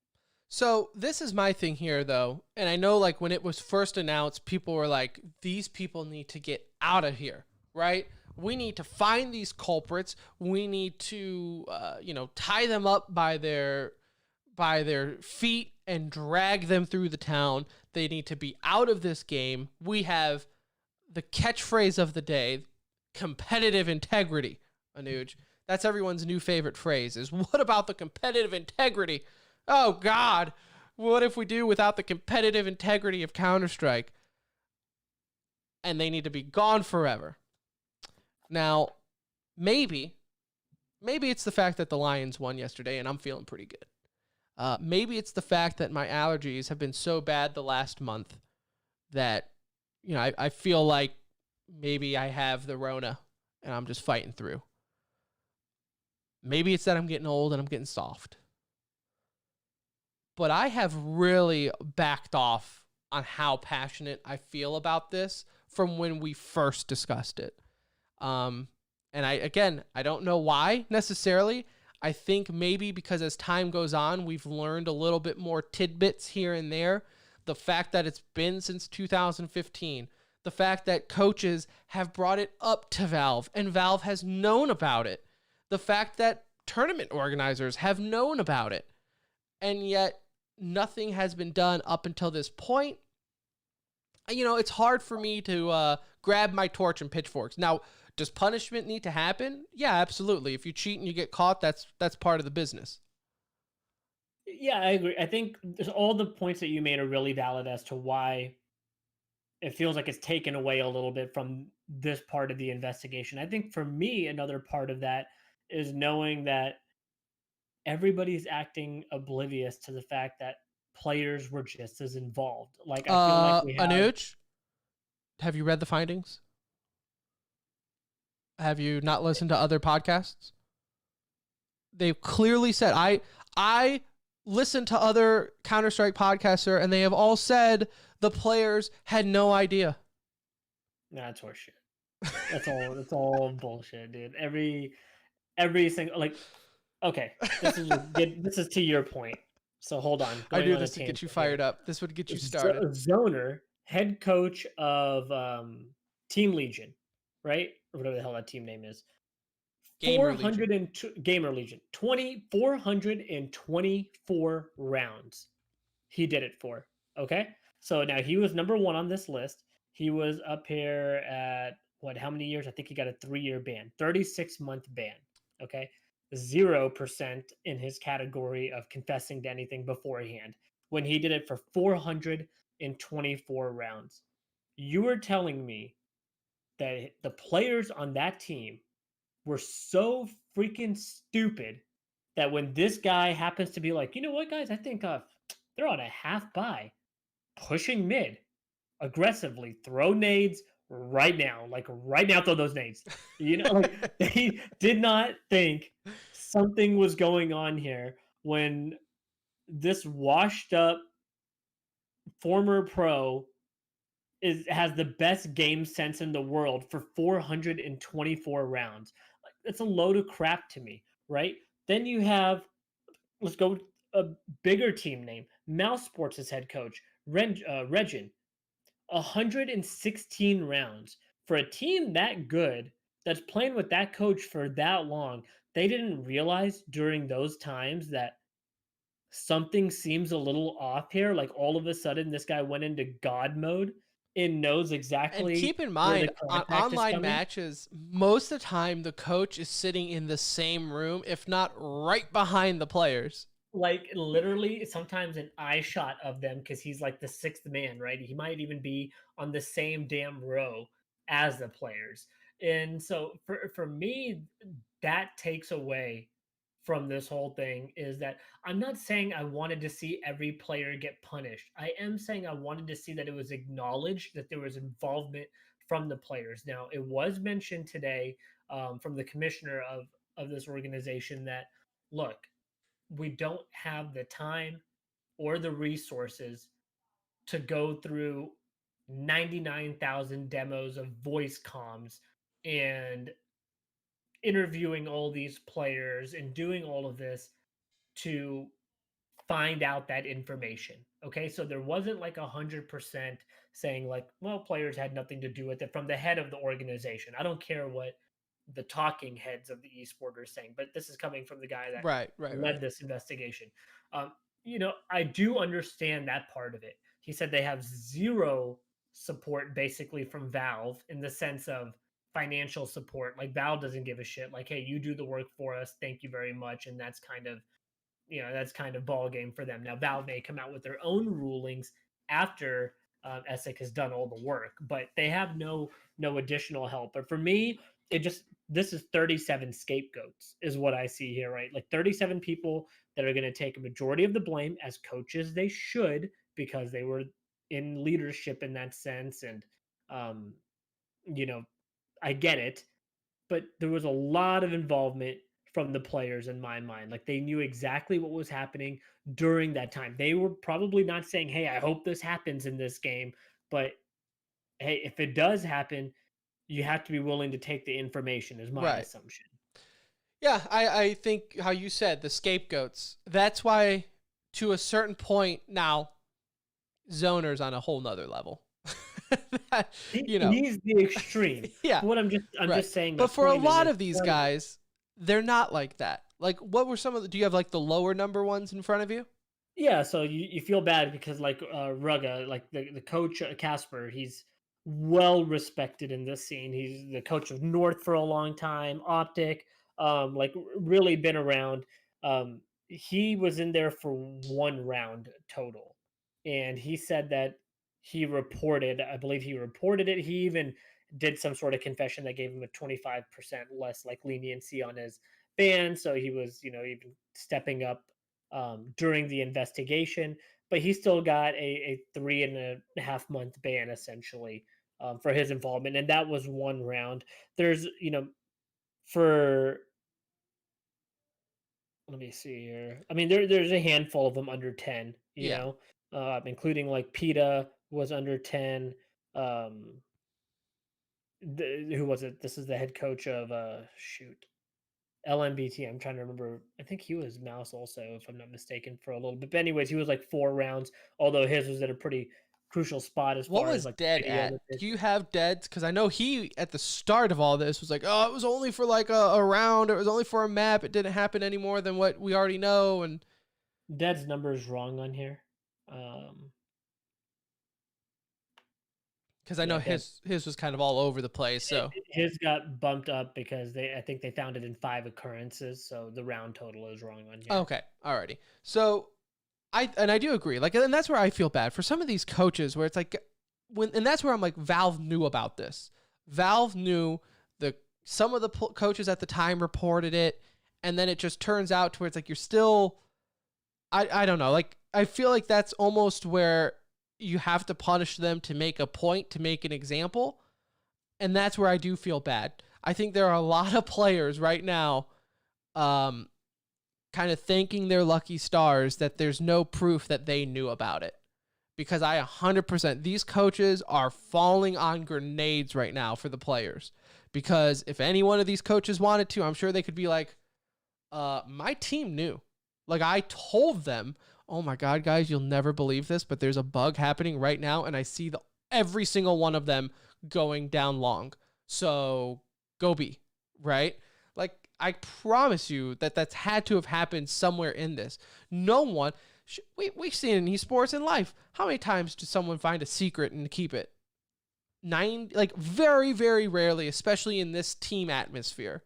So this is my thing here, though. And I know, like, when it was first announced, people were like, these people need to get out of here, right? We need to find these culprits. We need to, tie them up by their feet and drag them through the town. They need to be out of this game. We have the catchphrase of the day, competitive integrity, Anuj. That's everyone's new favorite phrase is, what about the competitive integrity? Oh, God, what if we do without the competitive integrity of Counter-Strike? And they need to be gone forever. Now, maybe it's the fact that the Lions won yesterday and I'm feeling pretty good. Maybe it's the fact that my allergies have been so bad the last month that, I feel like maybe I have the Rona and I'm just fighting through. Maybe it's that I'm getting old and I'm getting soft. But I have really backed off on how passionate I feel about this from when we first discussed it. And I don't know why necessarily. I think maybe because as time goes on, we've learned a little bit more tidbits here and there. The fact that it's been since 2015, the fact that coaches have brought it up to Valve and Valve has known about it, the fact that tournament organizers have known about it, and yet nothing has been done up until this point. It's hard for me to grab my torch and pitchforks. Now, does punishment need to happen? Yeah, absolutely. If you cheat and you get caught, that's part of the business. Yeah, I agree. I think there's all the points that you made are really valid as to why it feels like it's taken away a little bit from this part of the investigation. I think for me, another part of that is knowing that everybody's acting oblivious to the fact that players were just as involved. Like, I feel like we have... Anuj, have you read the findings? Have you not listened to other podcasts? They've clearly said, I listened to other Counter-Strike podcasts, sir, and they have all said the players had no idea. Nah, that's horseshit. That's all bullshit, dude. Every single, like, okay, this is to your point. So hold on. I do this to get you fired up. This would get you started. Zoner, head coach of Team Legion, right? Or whatever the hell that team name is. Gamer Legion. Gamer Legion. 424 rounds he did it for. Okay? So now he was number 1 on this list. He was up here at how many years? I think he got a 3-year ban, 36-month ban. Okay? 0% in his category of confessing to anything beforehand when he did it for 424 rounds. You were telling me that the players on that team were so freaking stupid that when this guy happens to be like, you know what, guys, I think they're on a half buy, pushing mid, aggressively, throw nades right now, throw those nades. Like, they did not think something was going on here when this washed up former pro has the best game sense in the world for 424 rounds. It's a load of crap to me, right? Then you have, let's go a bigger team name, Mouse Sports' head coach, Regin. 116 rounds. For a team that good, that's playing with that coach for that long, they didn't realize during those times that something seems a little off here. Like, all of a sudden, this guy went into God mode and knows exactly. And keep in mind, on online matches, most of the time, the coach is sitting in the same room, if not right behind the players. like literally sometimes an eye shot of them because he's like the sixth man, right? He might even be on the same damn row as the players. And so for me, that takes away from this whole thing is that I'm not saying I wanted to see every player get punished. I am saying I wanted to see that it was acknowledged that there was involvement from the players. Now, it was mentioned today from the commissioner of this organization that look, we don't have the time or the resources to go through 99,000 demos of voice comms and interviewing all these players and doing all of this to find out that information. Okay, so there wasn't like 100% saying like, well, players had nothing to do with it from the head of the organization. I don't care what the talking heads of the esport are saying, but this is coming from the guy that Right. led this investigation. Um, I do understand that part of it. He said they have zero support basically from Valve in the sense of financial support. Like Valve doesn't give a shit. Like, hey, you do the work for us. Thank you very much. And that's kind of ball game for them. Now Valve may come out with their own rulings after ESIC has done all the work, but they have no additional help. But for me, this is 37 scapegoats is what I see here, right? Like 37 people that are going to take a majority of the blame as coaches. They should because they were in leadership in that sense, and um, you know, I get it, but there was a lot of involvement from the players in my mind. Like they knew exactly what was happening during that time. They were probably not saying, "Hey, I hope this happens in this game," but hey, if it does happen, you have to be willing to take the information is my Right. assumption. Yeah, I think how you said the scapegoats. That's why, to a certain point now, Zoner's on a whole nother level. He's the extreme. Yeah. What I'm Right. just saying. But for a point is lot it's of these funny. guys, they're not like that. Like, what were some of the? Do you have like the lower number ones in front of you? Yeah, so you feel bad because like Rugga, like the coach Casper, he's well respected in this scene. He's the coach of North for a long time, Optic, really been around. He was in there for one round total, and he said that I believe he reported it. He even did some sort of confession that gave him a 25% less like leniency on his ban. So he was, even stepping up during the investigation, but he still got a 3.5 month ban essentially for his involvement, and that was one round. There's, for let me see here. I mean, there's a handful of them under 10, Yeah. including like PETA was under 10. Um, who was it? This is the head coach of LMBT. I'm trying to remember. I think he was Mouse also, if I'm not mistaken, for a little bit. But anyways, he was like 4 rounds, although his was at a pretty crucial spot as What far as was like Dead video at? with it. Do you have Dead's? Because I know he at the start of all this was like, "Oh, it was only for like a round. It was only for a map. It didn't happen any more than what we already know." And Dead's number is wrong on here. because I know Yeah, Dead. his was kind of all over the place. So His got bumped up because I think they found it in 5 occurrences, so the round total is wrong on here. okay, alrighty. So I do agree. Like, and that's where I feel bad for some of these coaches where it's like and that's where I'm like, Valve knew about this. Valve knew some of the coaches at the time reported it, and then it just turns out to where it's like you're still. I don't know. Like, I feel like that's almost where you have to punish them to make a point, to make an example. And that's where I do feel bad. I think there are a lot of players right now kind of thanking their lucky stars that there's no proof that they knew about it. Because 100%, these coaches are falling on grenades right now for the players. Because if any one of these coaches wanted to, I'm sure they could be like, my team knew. Like, I told them, oh my God, guys, you'll never believe this, but there's a bug happening right now, and I see every single one of them going down long. So go be, right? Like, I promise you that's had to have happened somewhere in this. No one, we've seen in esports in life, how many times does someone find a secret and keep it? 9, like very, very rarely, especially in this team atmosphere.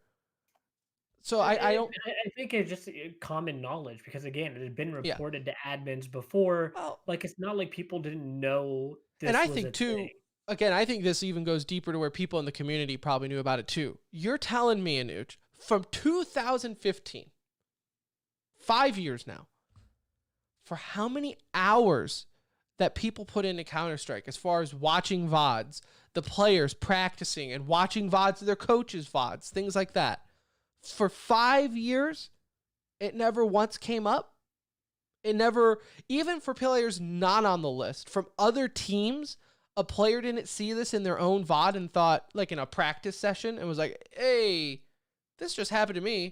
So I don't. I think it's just common knowledge because again, it had been Yeah. reported to admins before. Well, Like it's not like people didn't know and this I was think a too. thing. Again, I think this even goes deeper to where people in the community probably knew about it too. You're telling me, Anuj, from 2015, 5 years now, for how many hours that people put into Counter-Strike as far as watching VODs, the players practicing and watching VODs of their coaches' VODs, things like that. For 5 years, it never once came up. It never, even for players not on the list, from other teams, a player didn't see this in their own VOD and thought, like in a practice session, and was like, hey, this just happened to me. I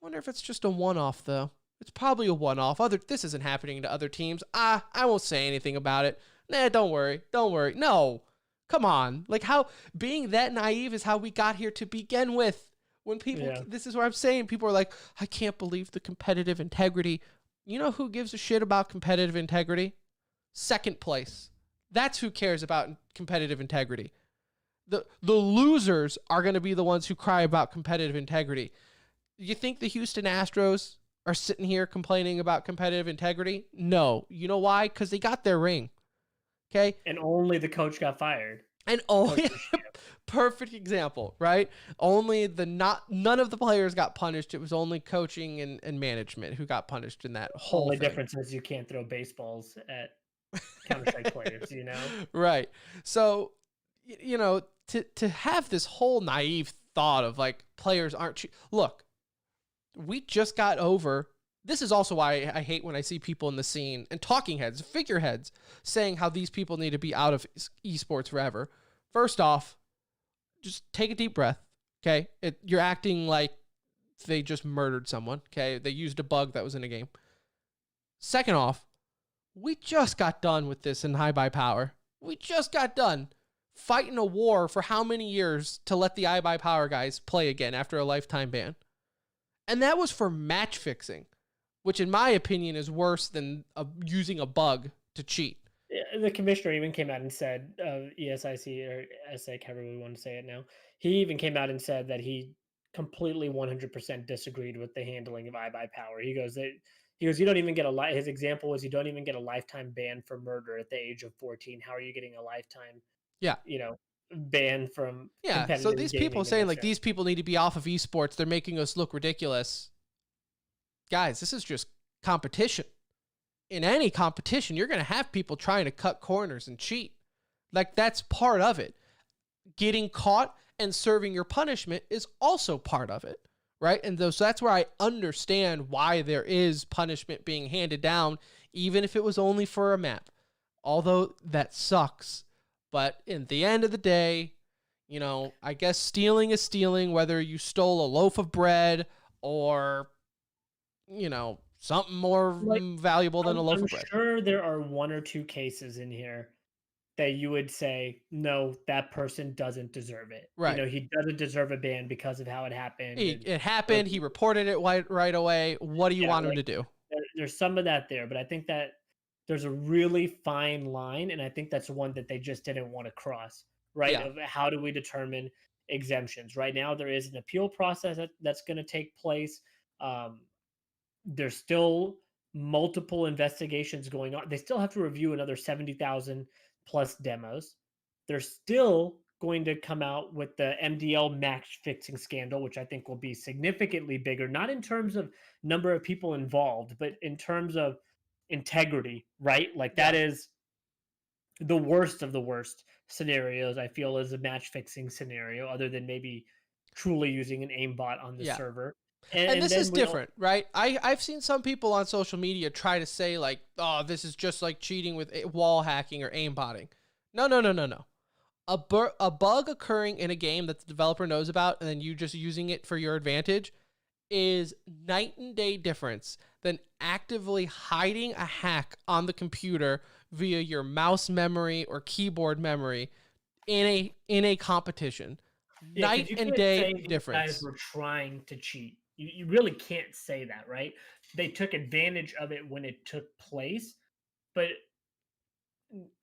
wonder if it's just a one-off, though. It's probably a one-off. This isn't happening to other teams. I won't say anything about it. Nah, don't worry. No, come on. Like how being that naive is how we got here to begin with. When people, this is what I'm saying. People are like, I can't believe the competitive integrity. You know who gives a shit about competitive integrity? Second place. That's who cares about competitive integrity. The losers are going to be the ones who cry about competitive integrity. You think the Houston Astros are sitting here complaining about competitive integrity? No. You know why? Because they got their ring. Okay? And only the coach got fired. And only perfect example, right? Only none of the players got punished. It was only coaching and management who got punished in that whole Only thing. difference is you can't throw baseballs at Counter-Strike players, you know? Right. So, to have this whole naive thought of like players aren't look, we just got over. This is also why I hate when I see people in the scene and talking heads, figureheads, saying how these people need to be out of esports forever. First off, just take a deep breath, okay? You're acting like they just murdered someone, okay? They used a bug that was in a game. Second off, we just got done with this in High by Power. We just got done fighting a war for how many years to let the High by Power guys play again after a lifetime ban. And that was for match fixing, which in my opinion is worse than using a bug to cheat. The commissioner even came out and said, ESIC or ESIC, however we want to say it now, he even came out and said that he completely 100% disagreed with the handling of iBuyPower. He goes, you don't even get his example was you don't even get a lifetime ban for murder at the age of 14. How are you getting a lifetime, ban from competitive so these gaming people saying like these people need to be off of esports, they're making us look ridiculous. Guys, this is just competition. In any competition, you're going to have people trying to cut corners and cheat. Like that's part of it. Getting caught and serving your punishment is also part of it, right? And so that's where I understand why there is punishment being handed down, even if it was only for a map. Although that sucks. But in the end of the day, I guess stealing is stealing, whether you stole a loaf of bread or, something more valuable than a loaf of bread. I'm sure there are one or two cases in here that you would say, no, that person doesn't deserve it. Right. He doesn't deserve a ban because of how it happened. It happened. He reported it right away. What do you want him to do? There's some of that there, but I think that there's a really fine line, and I think that's one that they just didn't want to cross, right? Yeah. Of how do we determine exemptions? Right now, there is an appeal process that's going to take place. There's still multiple investigations going on. They still have to review another 70,000 plus demos. They're still going to come out with the MDL match fixing scandal, which I think will be significantly bigger, not in terms of number of people involved, but in terms of integrity, right? Like that is the worst of the worst scenarios, I feel, is a match fixing scenario, other than maybe truly using an aimbot on the server. And this is different, right? I've seen some people on social media try to say like, oh, this is just like cheating with wall hacking or aimbotting. No. A bug occurring in a game that the developer knows about and then you just using it for your advantage is night and day difference than actively hiding a hack on the computer via your mouse memory or keyboard memory in a competition. Night and day difference. Guys were trying to cheat. You really can't say that, right? They took advantage of it when it took place, but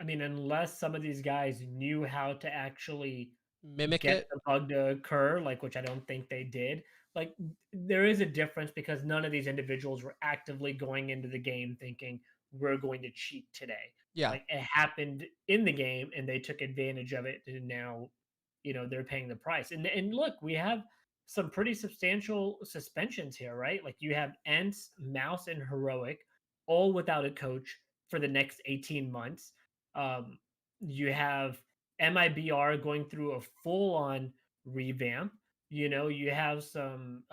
I mean, unless some of these guys knew how to actually Mimic get it. the bug to occur, like, which I don't think they did. Like, there is a difference because none of these individuals were actively going into the game thinking we're going to cheat today. Yeah. Like, it happened in the game and they took advantage of it, and now, they're paying the price. And look, we have some pretty substantial suspensions here, right? Like, you have Ents, Mouse, and Heroic all without a coach for the next 18 months. You have MIBR going through a full-on revamp. You have some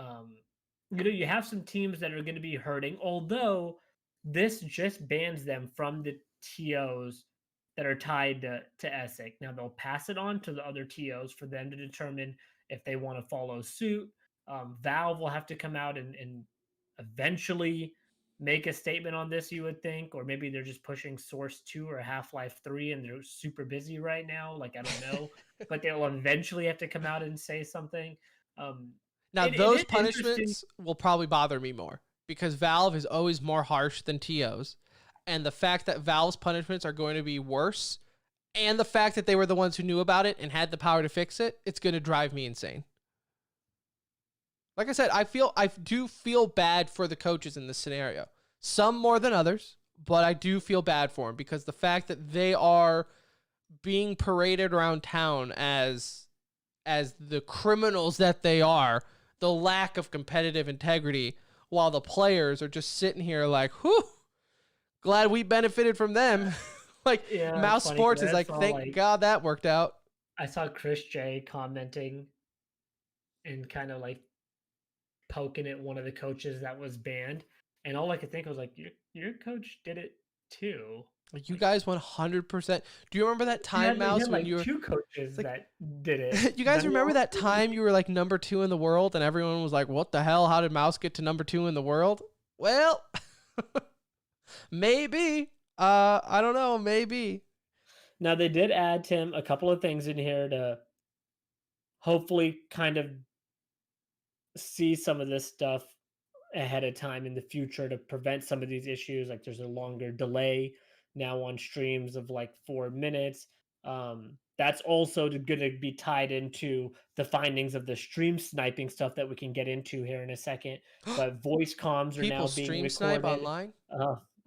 teams that are going to be hurting. Although this just bans them from the TOs that are tied to ESIC. Now they'll pass it on to the other TOs for them to determine if they want to follow suit. Valve will have to come out and eventually make a statement on this, you would think, or maybe they're just pushing Source 2 or Half-Life 3 and they're super busy right now. Like, I don't know, but they'll eventually have to come out and say something. Now, It those is interesting. punishments will probably bother me more because Valve is always more harsh than TOs. And the fact that Valve's punishments are going to be worse and the fact that they were the ones who knew about it and had the power to fix it, it's going to drive me insane. Like I said, I do feel bad for the coaches in this scenario. Some more than others, but I do feel bad for them because the fact that they are being paraded around town as the criminals that they are, the lack of competitive integrity, while the players are just sitting here like, whew, glad we benefited from them. Like, Yeah, Mouse funny, Sports is 'cause I like, saw, thank God that worked out. I saw Chris J commenting and kind of like poking at one of the coaches that was banned, and all I could think was like, your coach did it too. You guys 100%. Do you remember that You time, had Mouse, when like you were... two coaches like- that did it. You guys Then remember they that time you were like number 2 in the world and everyone was like, what the hell? How did Mouse get to number 2 in the world? Well, maybe. I don't know. Maybe. Now they did add, Tim, a couple of things in here to hopefully kind of see some of this stuff ahead of time in the future to prevent some of these issues. Like, there's a longer delay now on streams of like 4 minutes. That's also going to be tied into the findings of the stream sniping stuff that we can get into here in a second. But voice comms are People now being stream snipe recorded. online?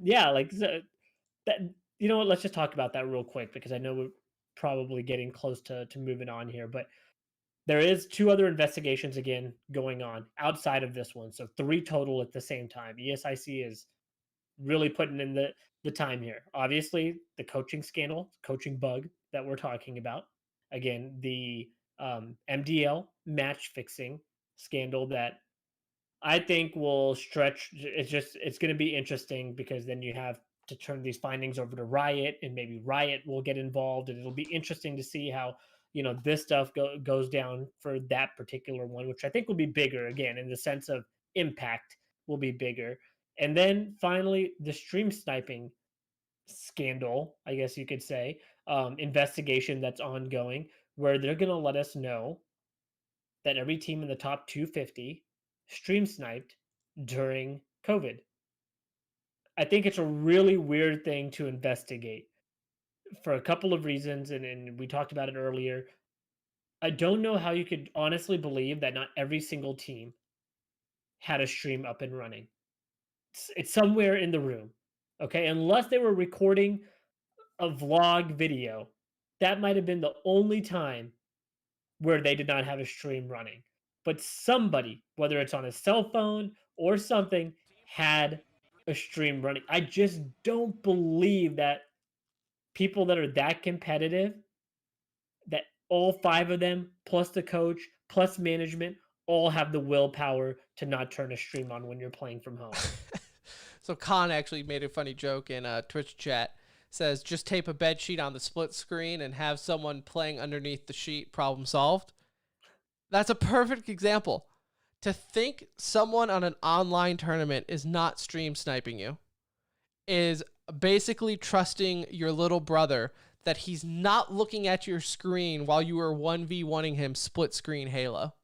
Yeah, like that. You know what? Let's just talk about that real quick because I know we're probably getting close to moving on here. But there is 2 other investigations again going on outside of this one, so 3 total at the same time. ESIC is really putting in the time here. Obviously, the coaching scandal, coaching bug that we're talking about. Again, the MDL match fixing scandal that I think will stretch. It's going to be interesting because then you have to turn these findings over to Riot, and maybe Riot will get involved, and it'll be interesting to see how this stuff goes down for that particular one, which I think will be bigger again in the sense of impact will be bigger. And then finally, the stream sniping scandal, I guess you could say, investigation that's ongoing, where they're going to let us know that every team in the top 250 stream sniped during COVID. I think it's a really weird thing to investigate for a couple of reasons, and we talked about it earlier. I don't know how you could honestly believe that not every single team had a stream up and running. It's somewhere in the room, okay? Unless they were recording a vlog video, that might have been the only time where they did not have a stream running. But somebody, whether it's on a cell phone or something, had a stream running. I just don't believe that people that are that competitive, that all 5 of them, plus the coach, plus management, all have the willpower to not turn a stream on when you're playing from home. So Khan actually made a funny joke in Twitch chat. Says, just tape a bed sheet on the split screen and have someone playing underneath the sheet, problem solved. That's a perfect example. To think someone on an online tournament is not stream sniping you is basically trusting your little brother that he's not looking at your screen while you are 1v1ing him split screen Halo.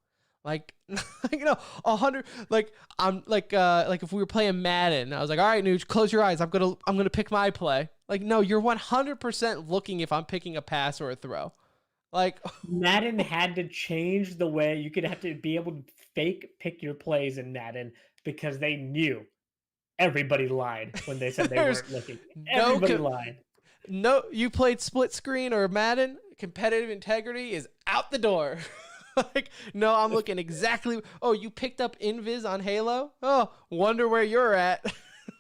Like, 100, like, I'm like if we were playing Madden, I was like, all right, Nooch, close your eyes. I'm going to pick my play. Like, no, you're 100% looking if I'm picking a pass or a throw. Like, Madden had to change the way you could have to be able to fake pick your plays in Madden because they knew everybody lied when they said they there's weren't looking. no Everybody co- lied. no, you played split screen or Madden, competitive integrity is out the door. Like, no, I'm looking exactly. Oh, you picked up Invis on Halo? Oh, wonder where you're at.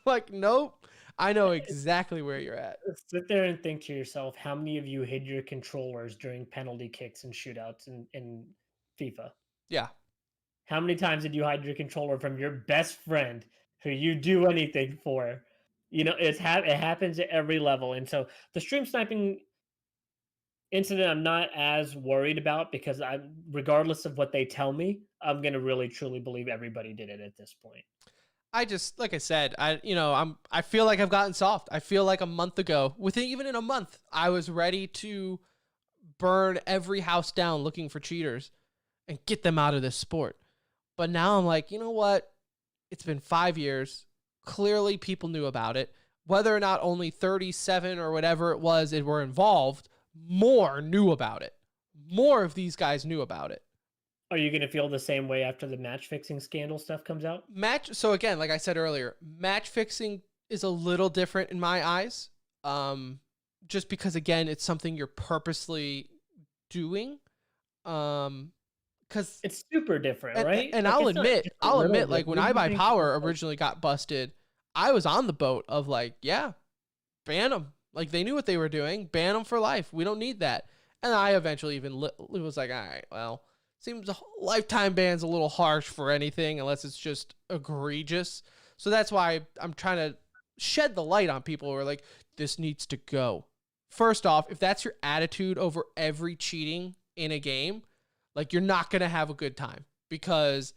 Like, nope. I know exactly where you're at. Sit there and think to yourself, how many of you hid your controllers during penalty kicks and shootouts in FIFA? Yeah. How many times did you hide your controller from your best friend who you do anything for? It happens at every level. And so the stream sniping incident I'm not as worried about because regardless of what they tell me, I'm gonna really truly believe everybody did it at this point. I just, like I said, I feel like I've gotten soft. I feel like a month ago, even in a month, I was ready to burn every house down looking for cheaters and get them out of this sport. But now I'm like, you know what? It's been 5 years. Clearly people knew about it. Whether or not only 37 or whatever it was that were involved, more knew about it. More of these guys knew about it. Are you gonna feel the same way after the match fixing scandal stuff comes out? So again, like I said earlier, match fixing is a little different in my eyes. Just because again, it's something you're purposely doing. Because it's super different, right? And like, I'll admit, like when I buy different. Power originally got busted, I was on the boat of like, yeah, ban them. Like they knew what they were doing. Ban them for life. We don't need that. And I eventually even was like, all right, well, seems a lifetime ban's a little harsh for anything unless it's just egregious. So that's why I'm trying to shed the light on people who are like, this needs to go. First off, if that's your attitude over every cheating in a game, like you're not going to have a good time because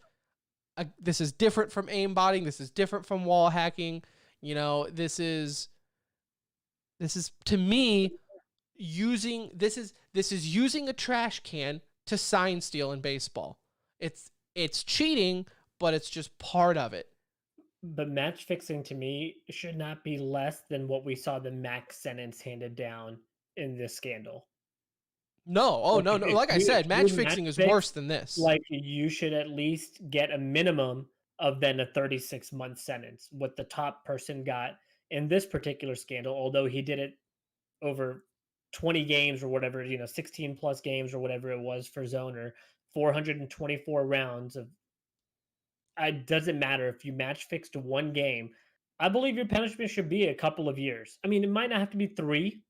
this is different from aimbotting. This is different from wall hacking. This is to me using a trash can to sign steal in baseball. It's cheating, but it's just part of it. But match fixing to me should not be less than what we saw the max sentence handed down in this scandal. No, oh Like, no. Like I said, match fixing is worse than this. Like you should at least get a minimum of then a 36-month sentence. What the top person got in this particular scandal, although he did it over 20 games or whatever, 16 plus games or whatever it was for Zoner, 424 rounds of. It doesn't matter if you match fixed one game. I believe your punishment should be a couple of years. I mean, it might not have to be 3.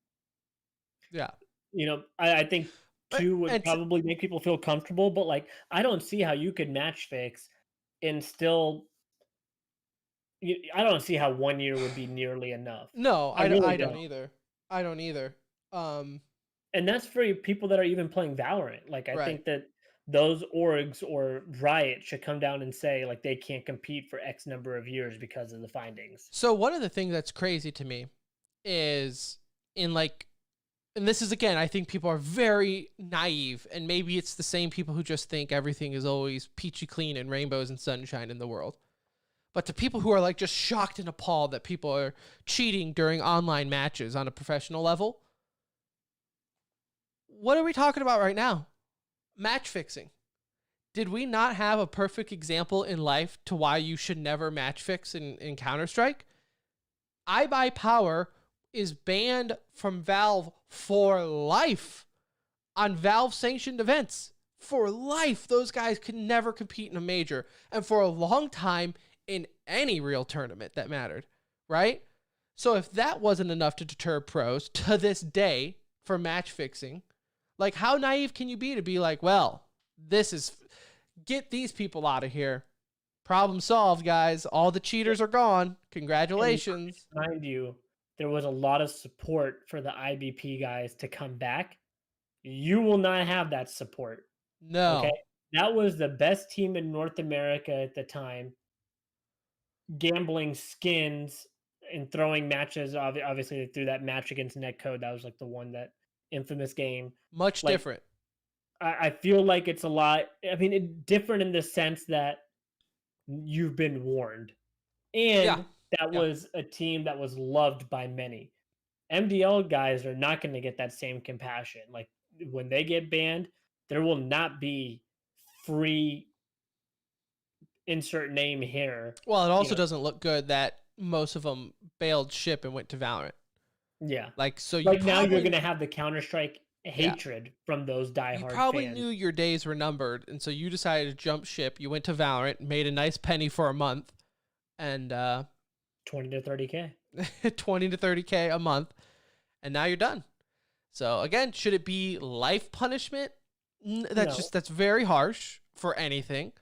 Yeah. I think 2 would probably make people feel comfortable, but like, I don't see how you could match fix and still. I don't see how 1 year would be nearly enough. No, I really don't either. I don't either. And that's for people that are even playing Valorant. Like, I think that those orgs or Riot should come down and say like they can't compete for X number of years because of the findings. So one of the things that's crazy to me is and this is again, I think people are very naive, and maybe it's the same people who just think everything is always peachy clean and rainbows and sunshine in the world. But to people who are like just shocked and appalled that people are cheating during online matches on a professional level, what are we talking about right now? Match fixing. Did we not have a perfect example in life to why you should never match fix in Counter-Strike? I Buy Power is banned from Valve for life on Valve sanctioned events. For life, those guys could never compete in a major, and for a long time in any real tournament that mattered, right? So if that wasn't enough to deter pros to this day for match fixing, like how naive can you be to be like, well, get these people out of here. Problem solved, guys. All the cheaters are gone. Congratulations. Mind you, there was a lot of support for the IBP guys to come back. You will not have that support. No. Okay? That was the best team in North America at the time. Gambling skins and throwing matches. Obviously, they threw that match against Netcode. That was like the one, that infamous game. Much different. I feel like it's a lot. I mean, it's different in the sense that you've been warned. And that was a team that was loved by many. MDL guys are not going to get that same compassion. Like, when they get banned, there will not be free insert name here. Well, it You also know, doesn't look good that most of them bailed ship and went to Valorant. yeah. Like, so you Like now you're probably, gonna have the Counter-Strike hatred from those you diehard probably fans. knew your days were numbered, and so you decided to jump ship. You went to Valorant, made a nice penny for a month, and 20 to 30K. 20 to 30K a month, and now you're done. So again, should it be life punishment? No. That's very harsh for anything.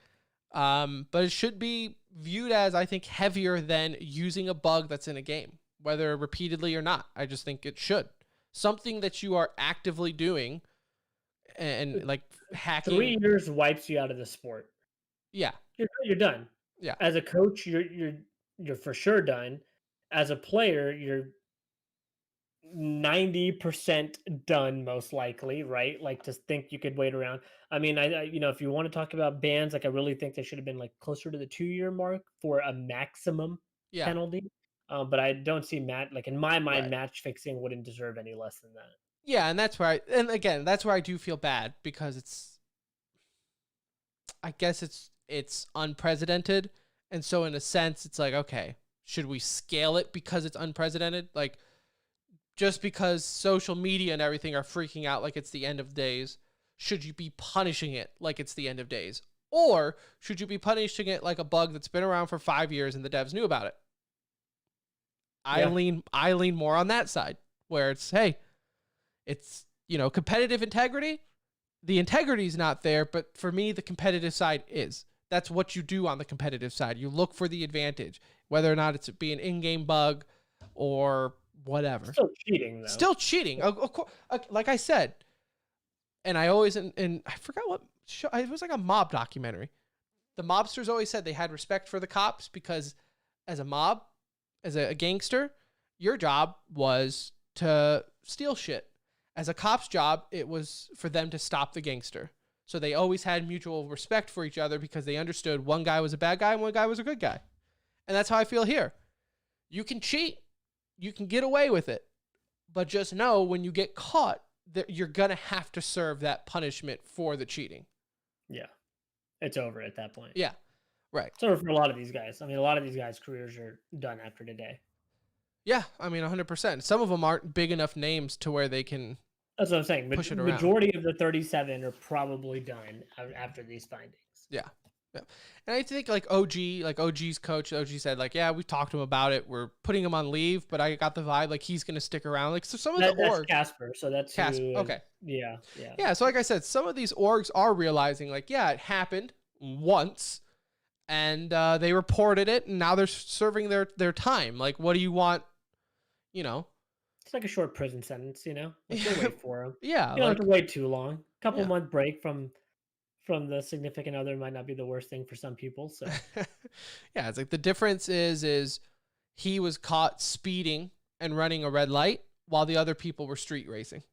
But it should be viewed as, I think, heavier than using a bug that's in a game, whether repeatedly or not. I just think it should. Something that you are actively doing and like hacking. 3 years wipes you out of the sport. Yeah. You're done. Yeah. As a coach, you're for sure done. As a player, you're 90% done, most likely, right? Like, to think you could wait around. I mean, I if you want to talk about bans, like, I really think they should have been like closer to the 2-year mark for a maximum Yeah. penalty. But I don't see in my mind, Right. match fixing wouldn't deserve any less than that. Yeah, and that's where that's where I do feel bad, because I guess it's unprecedented. And so in a sense, it's like, okay, should we scale it because it's unprecedented? Like, just because social media and everything are freaking out like it's the end of days, should you be punishing it like it's the end of days? Or should you be punishing it like a bug that's been around for 5 years and the devs knew about it? I lean more on that side, where it's, hey, it's, competitive integrity. The integrity is not there, but for me, the competitive side is. That's what you do on the competitive side. You look for the advantage, whether or not it's be an in-game bug or whatever. Still cheating, though. Still cheating. Of course, like I said, and I always, and I forgot what show, it was like a mob documentary. The mobsters always said they had respect for the cops because as a mob, as a gangster, your job was to steal shit. As a cop's job, it was for them to stop the gangster. So they always had mutual respect for each other because they understood one guy was a bad guy and one guy was a good guy. And that's how I feel here. You can cheat. You can get away with it. But just know when you get caught, that you're going to have to serve that punishment for the cheating. Yeah. It's over at that point. Yeah. Right. It's over for a lot of these guys. I mean, a lot of these guys' careers are done after today. Yeah. I mean, 100%. Some of them aren't big enough names to where they can. That's what I'm saying. Push it around. Majority of the 37 are probably done after these findings. Yeah. Yeah. And I think OG's coach, OG said, like, yeah, we talked to him about it. We're putting him on leave, but I got the vibe like he's going to stick around. Like, so some of the orgs. That's Casper. So that's Casper. who, Okay. Yeah. Yeah. So like I said, some of these orgs are realizing like, yeah, it happened once and they reported it and now they're serving their time. Like, what do you want? It's like a short prison sentence, Like, you'll wait for them. Yeah. You don't have to wait too long. A couple Yeah. month break from the significant other might not be the worst thing for some people. So yeah, it's like the difference is he was caught speeding and running a red light while the other people were street racing.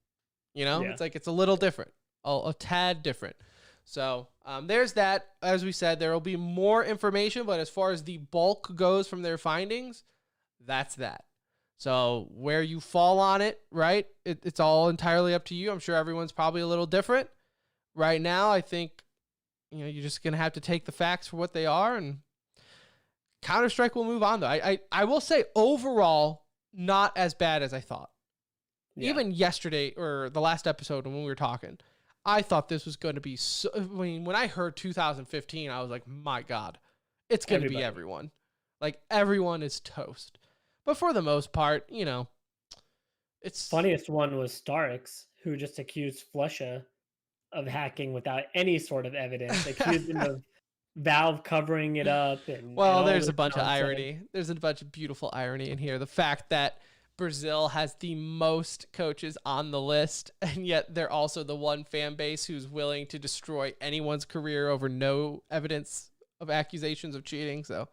Yeah. It's like it's a little different, a tad different. So there's that. As we said, there will be more information, but as far as the bulk goes from their findings, that's that. So where you fall on it, right? It's all entirely up to you. I'm sure everyone's probably a little different. Right now, I think, you're just going to have to take the facts for what they are, and Counter-Strike will move on, though. I will say, overall, not as bad as I thought. Yeah. Even yesterday, or the last episode when we were talking, I thought this was going to be so... I mean, when I heard 2015, I was like, my God, it's going to be everyone. Like, everyone is toast. But for the most part, it's... Funniest one was Starix, who just accused Flusha of hacking without any sort of evidence, accused him of Valve covering it up. There's a bunch of irony. There's a bunch of beautiful irony in here. The fact that Brazil has the most coaches on the list, and yet they're also the one fan base who's willing to destroy anyone's career over no evidence of accusations of cheating. So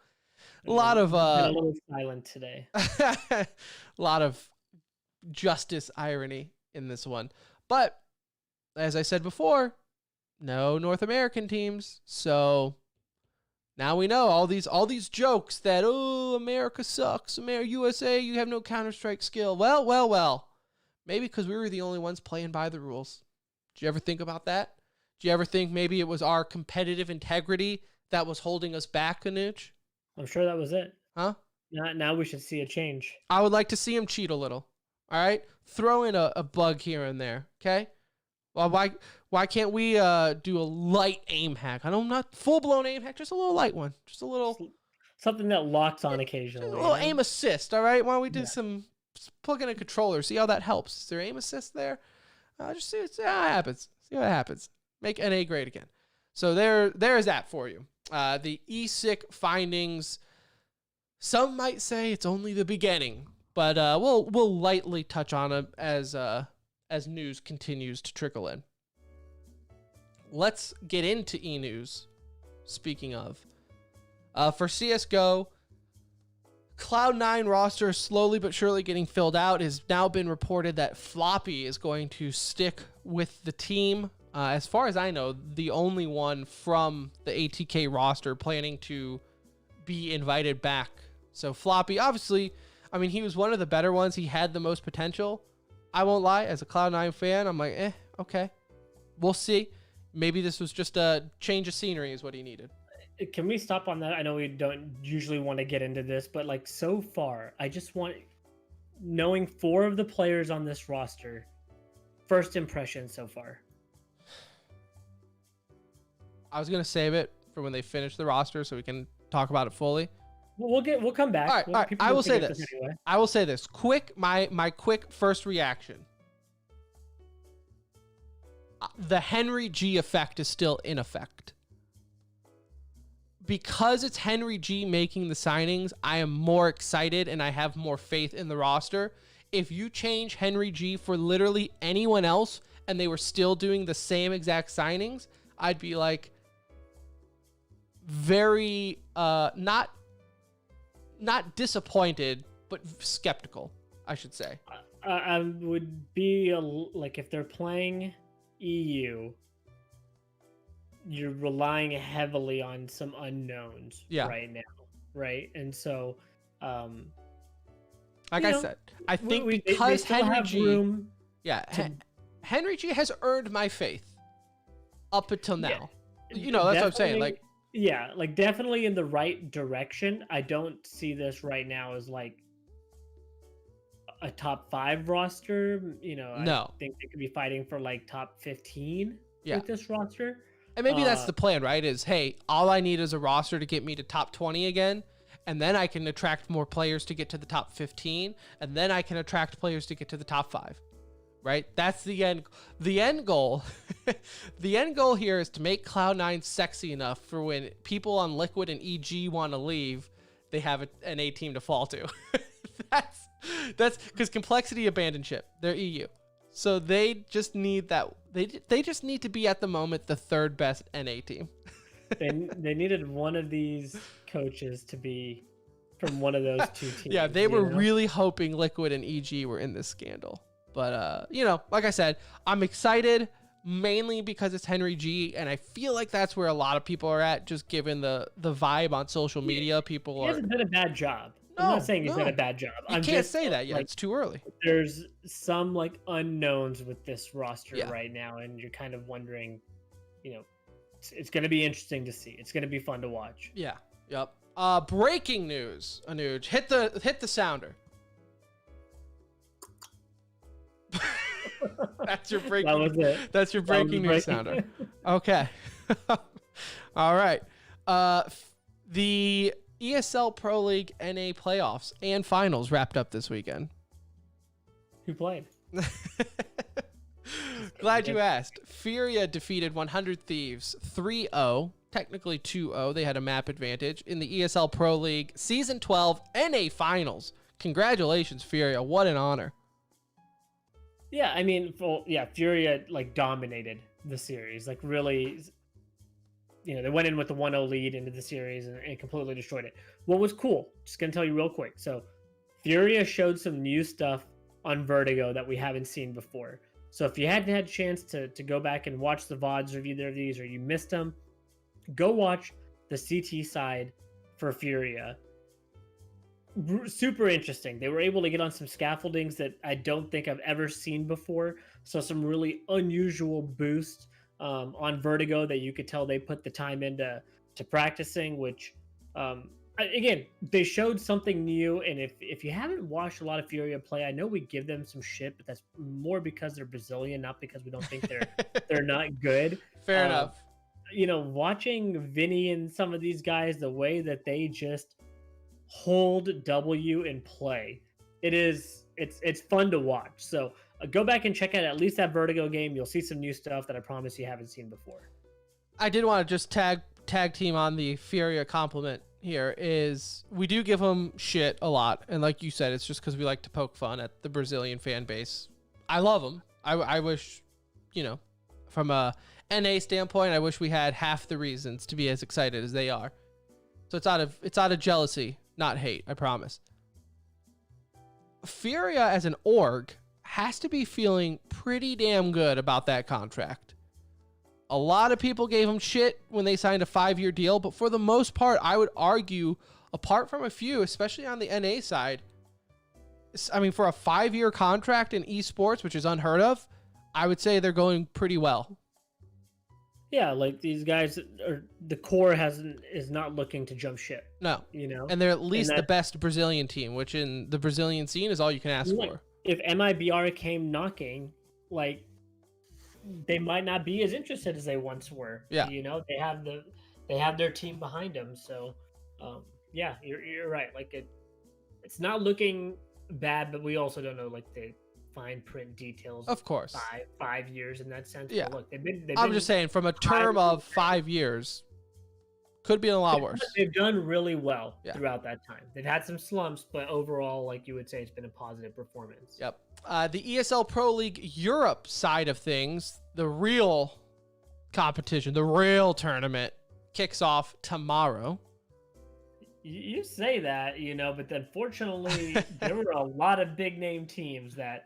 a lot of a little silent today. A lot of justice irony in this one. But as I said before, no North American teams. So now we know all these jokes that, oh, America sucks. USA, you have no Counter-Strike skill. Well. Maybe because we were the only ones playing by the rules. Did you ever think about that? Did you ever think maybe it was our competitive integrity that was holding us back, Anuj? I'm sure that was it. Huh? Now we should see a change. I would like to see him cheat a little. All right? Throw in a bug here and there, okay? Well, why can't we do a light aim hack? I know not full-blown aim hack, just a little light one. Just a little... Something that locks on occasionally. Just a little aim assist, all right? Why don't we do Yeah. just plug in a controller, see how that helps. Is there aim assist there? Just see how it happens. See what happens. Make NA great again. So there's that for you. The ESIC findings, some might say it's only the beginning, but we'll lightly touch on it as news continues to trickle in. Let's get into e-news. Speaking of, for CSGO, Cloud9 roster is slowly but surely getting filled out. It has now been reported that Floppy is going to stick with the team. As far as I know, the only one from the ATK roster planning to be invited back. So Floppy, obviously, I mean, he was one of the better ones. He had the most potential. I won't lie, as a Cloud9 fan, I'm like, okay. We'll see. Maybe this was just a change of scenery is what he needed. Can we stop on that? I know we don't usually want to get into this, but like so far, I just want, knowing 4 of the players on this roster, first impression so far. I was going to save it for when they finish the roster so we can talk about it fully. We'll come back. All right. People I will say forget this. anyway. I will say this. My quick first reaction. The Henry G effect is still in effect. Because it's Henry G making the signings, I am more excited and I have more faith in the roster. If you change Henry G for literally anyone else and they were still doing the same exact signings, I'd be like very not disappointed, but skeptical, I should say. I would be like, if they're playing EU, you're relying heavily on some unknowns right now, right? And so, like I said, I think because Henry G, Henry G has earned my faith up until now. That's what I'm saying. Like, like definitely in the right direction. I don't see this right now as like a top 5 roster. I think they could be fighting for like top 15 with this roster. And maybe that's the plan, right? Is, hey, all I need is a roster to get me to top 20 again, and then I can attract more players to get to the top 15, and then I can attract players to get to the top 5, right? That's the end goal. The end goal here is to make Cloud9 sexy enough for when people on Liquid and EG want to leave, they have an A team to fall to. That's because Complexity abandoned ship. They're EU. So they just need that. They just need to be at the moment the 3rd best NA team. they needed one of these coaches to be from one of those 2 teams. Yeah, they were really hoping Liquid and EG were in this scandal. But like I said, I'm excited mainly because it's Henry G, and I feel like that's where a lot of people are at, just given the vibe on social media. He hasn't done a bad job. I'm not saying he's done a bad job. You can't say that yet. It's too early. There's some like unknowns with this roster right now, and you're kind of wondering, it's going to be interesting to see. It's going to be fun to watch. Yeah. Yep. Breaking news, Anuj. Hit the sounder. That's your breaking. That was it. That's your breaking news sounder. Okay. All right. The ESL Pro League NA playoffs and finals wrapped up this weekend. Who played? Glad you asked. Furia defeated 100 Thieves 3-0, technically 2-0. They had a map advantage in the ESL Pro League Season 12 NA finals. Congratulations, Furia. What an honor. Yeah, I mean, Furia like dominated the series. Like really, they went in with the 1-0 lead into the series and completely destroyed it. What was cool, just gonna tell you real quick. So Furia showed some new stuff on Vertigo that we haven't seen before. So if you hadn't had a chance to go back and watch the VODs of either of these, or you missed them, go watch the CT side for Furia. super interesting. They were able to get on some scaffoldings that I don't think I've ever seen before. So some really unusual boost on Vertigo that you could tell they put the time into practicing. Which again, they showed something new. And if you haven't watched a lot of Furia play, I know we give them some shit, but that's more because they're Brazilian, not because we don't think they're not good. Fair enough. Watching Vinny and some of these guys, the way that they just hold W and play, it's fun to watch. So go back and check out at least that Vertigo game. You'll see some new stuff that I promise you haven't seen before. I did want to just tag team on the Furia compliment here. Is we do give them shit a lot, and like you said, it's just because we like to poke fun at the Brazilian fan base. I love them. I wish, from a NA standpoint, I wish we had half the reasons to be as excited as they are. So it's out of jealousy, not hate, I promise. Furia as an org has to be feeling pretty damn good about that contract. A lot of people gave him shit when they signed a 5-year deal, but for the most part, I would argue, apart from a few, especially on the NA side, I mean, for a 5-year contract in esports, which is unheard of, I would say they're going pretty well. Yeah, like these guys the core is not looking to jump ship. No, and they're at least the best Brazilian team, which in the Brazilian scene is all you can ask for. If MIBR came knocking, like, they might not be as interested as they once were. Yeah, they have their team behind them. So, yeah, you're right. Like it's not looking bad, but we also don't know like the fine print details. Of course, 5 years in that sense. Yeah, but look, I'm just saying from a term of 5 years, could be a lot worse. They've done really well throughout that time. They've had some slumps, but overall, like you would say, it's been a positive performance. Yep. The ESL Pro League Europe side of things, the real competition, the real tournament, kicks off tomorrow. You say that, but unfortunately, there were a lot of big name teams that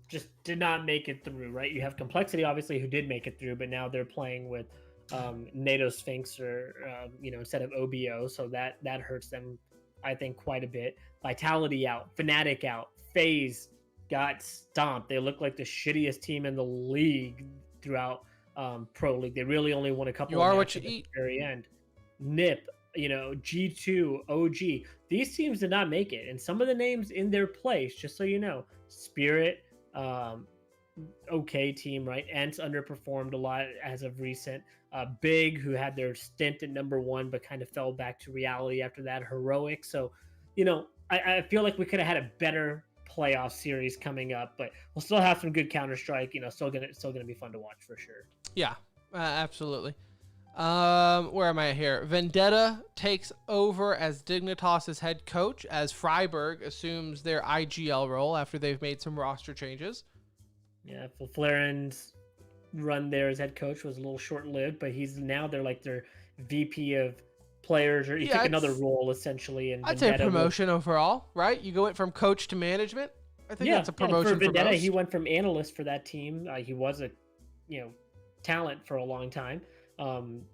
just did not make it through, right? You have Complexity, obviously, who did make it through, but now they're playing with NATO Sphinx or instead of OBO, so that hurts them, I think, quite a bit. Vitality out, Fnatic out, FaZe got stomped. They look like the shittiest team in the league throughout Pro League. They really only won a couple. You of are matches what you at eat. The very end. NIP, G2, OG. These teams did not make it, and some of the names in their place, just so you know, Spirit. Okay team, right? Ents underperformed a lot as of recent. Big, who had their stint at number 1 but kind of fell back to reality after that. Heroic. So, I feel like we could have had a better playoff series coming up, but we'll still have some good Counter-Strike. Still gonna be fun to watch for sure. Yeah, absolutely. Where am I here? Vendetta takes over as Dignitas's head coach as Freiburg assumes their IGL role after they've made some roster changes. Yeah, Flaren's run there as head coach was a little short-lived, but they're like their VP of players, or he took another role essentially. And I'd say promotion overall, right? You go from coach to management. I think that's a promotion for Vendetta. For most. He went from analyst for that team. He was a talent for a long time.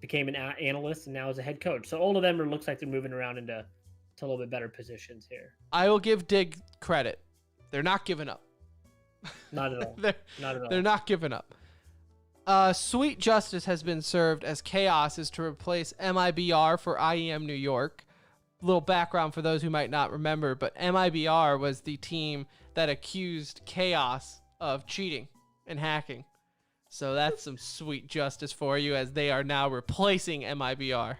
Became an analyst and now is a head coach. So all of them looks like they're moving around into a little bit better positions here. I will give Dig credit. They're not giving up. Not at all. Not at all. They're not giving up. Sweet Justice has been served as Chaos is to replace MIBR for IEM New York. Little background for those who might not remember, but MIBR was the team that accused Chaos of cheating and hacking. So that's some sweet justice for you, as they are now replacing MIBR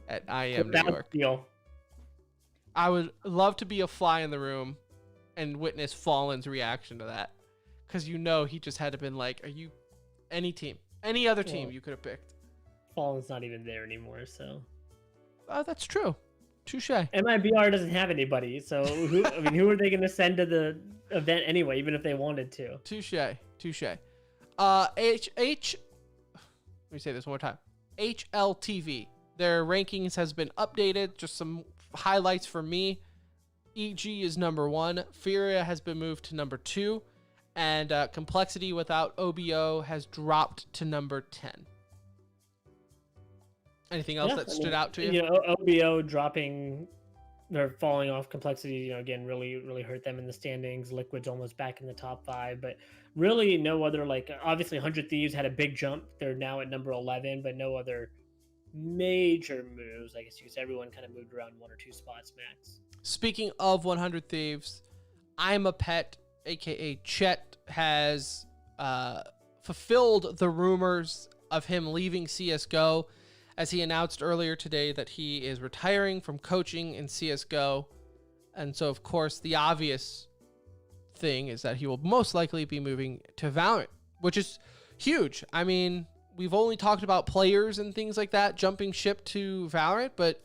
at IEM New York. Deal. I would love to be a fly in the room and witness Fallen's reaction to that, because he just had to been like, "Are you any other team you could have picked?" Fallen's not even there anymore, so. Oh, that's true. Touche. MIBR doesn't have anybody, so who are they going to send to the event anyway, even if they wanted to? Touche. Let me say this one more time. HLTV. Their rankings has been updated. Just some highlights for me. EG is number 1. Furia has been moved to number 2. And Complexity without OBO has dropped to number 10. Anything else that stood out to you? OBO dropping they're falling off. Complexity, again, really hurt them in the standings. Liquid's almost back in the top 5, but really no other, like, obviously 100 Thieves had a big jump. They're now at number 11, but no other major moves. I guess you could say everyone kind of moved around 1 or 2 spots max. Speaking of 100 Thieves, I'm a Pet, aka Chet, has fulfilled the rumors of him leaving CSGO, as he announced earlier today that he is retiring from coaching in CSGO. And so, of course, the obvious thing is that he will most likely be moving to Valorant, which is huge. I mean, we've only talked about players and things like that jumping ship to Valorant, but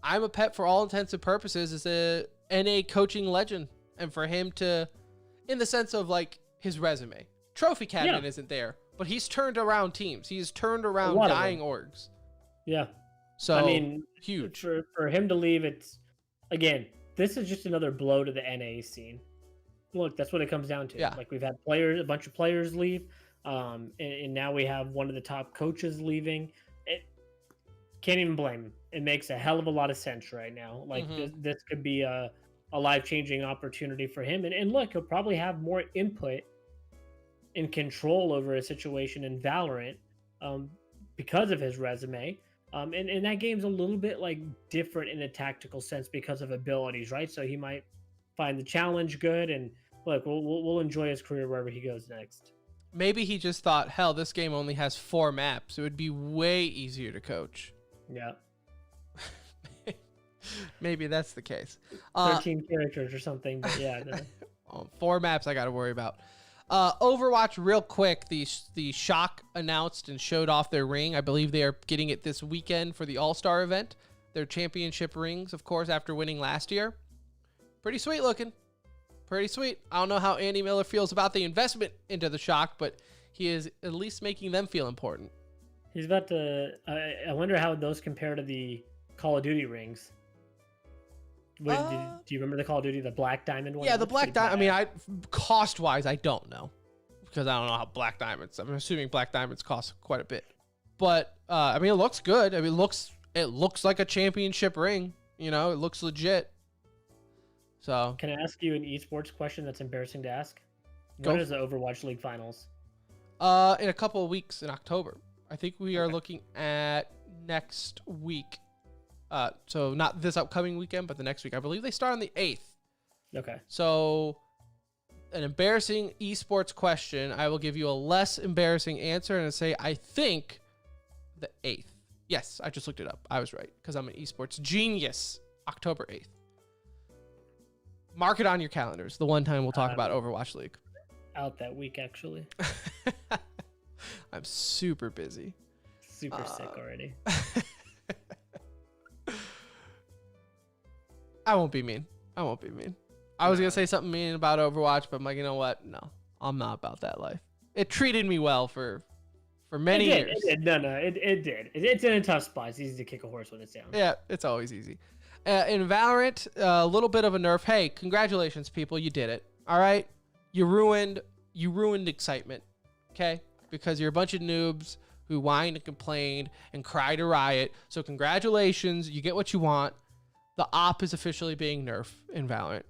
I'm a Pet, for all intents and purposes, is a NA coaching legend. And for him to, in the sense of like his resume, Trophy Cabinet isn't there, but he's turned around teams. He's turned around dying orgs. Yeah. So, I mean, huge. For him to leave, it's, again, this is just another blow to the NA scene. Look, that's what it comes down to. Yeah. Like, we've had a bunch of players leave, and now we have one of the top coaches leaving. It can't even blame him. It makes a hell of a lot of sense right now. Like, this could be a life-changing opportunity for him. And look, he'll probably have more input and control over a situation in Valorant because of his resume. And that game's a little bit like different in a tactical sense because of abilities, right? So he might find the challenge good, and look, we'll enjoy his career wherever he goes next. Maybe he just thought, hell, this game only has 4 maps. It would be way easier to coach. Yeah. Maybe that's the case. 13 characters or something, but yeah. No. 4 maps I got to worry about. Overwatch, real quick, the Shock announced and showed off their ring. I believe they are getting it this weekend for the All-Star event. Their championship rings, of course, after winning last year. Pretty sweet looking. Pretty sweet. I don't know how Andy Miller feels about the investment into the Shock, but he is at least making them feel important. He's about to... I wonder how those compare to the Call of Duty rings. Do you remember the Call of Duty, the Black Diamond one? Yeah, the Black Diamond. I mean, cost-wise, I don't know, because I don't know how Black Diamonds. I'm assuming Black Diamonds cost quite a bit, but I mean, it looks good. I mean, it looks like a championship ring. You know, it looks legit. So, can I ask you an esports question that's embarrassing to ask? Go. When is the Overwatch League finals? In a couple of weeks in October. I think we are looking at next week. So not this upcoming weekend, but the next week. I believe they start on the 8th. Okay. So an embarrassing esports question. I will give you a less embarrassing answer and say, I think the 8th. Yes, I just looked it up. I was right, because I'm an esports genius. October 8th. Mark it on your calendars. The one time we'll talk about Overwatch League. Out that week, actually. I'm super busy. Super sick already. I won't be mean. I was going to say something mean about Overwatch, but I'm like, you know what? No, I'm not about that life. It treated me well for many years. It did. It did. It's in a tough spot. It's easy to kick a horse when it's down. Yeah, it's always easy. In Valorant, a little bit of a nerf. Hey, congratulations, people. You did it. All right? You ruined excitement, okay? Because you're a bunch of noobs who whined and complained and cried to Riot. So congratulations. You get what you want. The op is officially being nerfed in Valorant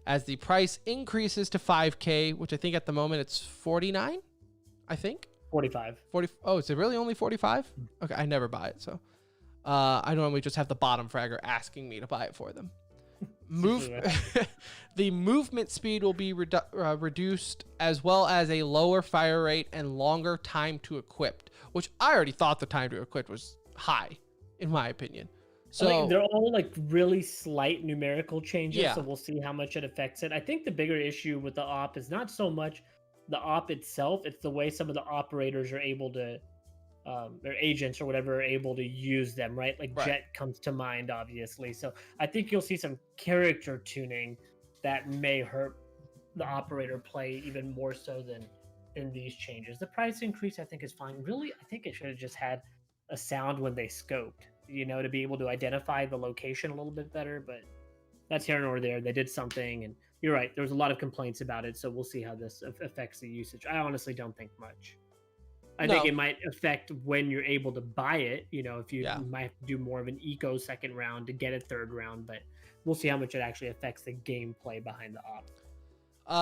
as the price increases to 5K, which I think at the moment it's 49, I think. 45. 40. Oh, is it really only 45? Okay, I never buy it, so I normally just have the bottom fragger asking me to buy it for them. The movement speed will be reduced, as well as a lower fire rate and longer time to equip, which I already thought the time to equip was high, in my opinion. So they're all like really slight numerical changes, Yeah. so we'll see how much it affects it. I think the bigger issue with the op is not so much the op itself, it's the way some of the operators are able to, their agents or whatever are able to use them, right? Like Right. Jet comes to mind, obviously. So I think you'll see some character tuning that may hurt the operator play even more so than in these changes. The price increase, I think, is fine. Really, I think it should have just had a sound when they scoped, to be able to identify the location a little bit better, but that's here nor there. They did something, and you're right. There was a lot of complaints about it, so we'll see how this affects the usage. I honestly don't think much. I No. think it might affect when you're able to buy it. You know, if you Yeah. might have to do more of an eco second round to get a third round, but we'll see how much it actually affects the gameplay behind the op.